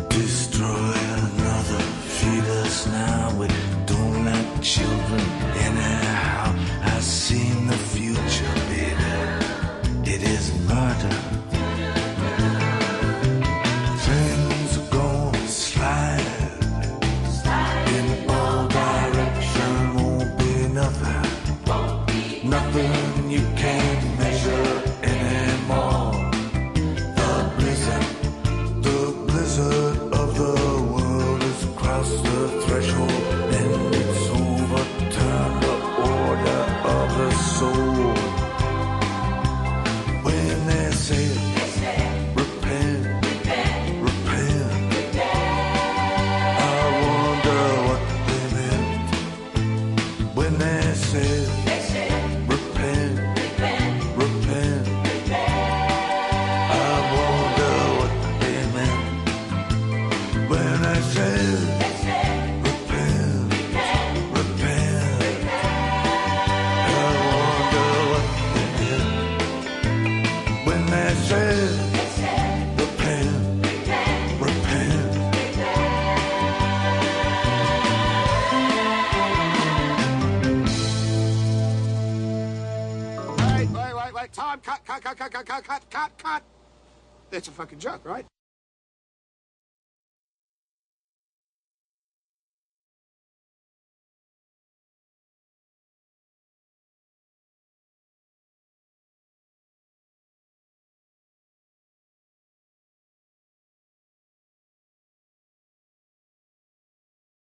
Destroy another, feed us now. We don't like children anyhow. I've seen the future, baby. It is murder. Things are gonna slide in all directions. Won't be nothing. Nothing you can measure anymore. The blizzard of the world has crossed the threshold and it's overturned the order of the soul. When they say, repent, repent, I wonder what they meant. When they say, repent, repent, I wonder what they meant. When I said, repent, repent, I wonder what they meant. When they said, repent, repent. Wait. Time. Cut. It's a fucking joke, right?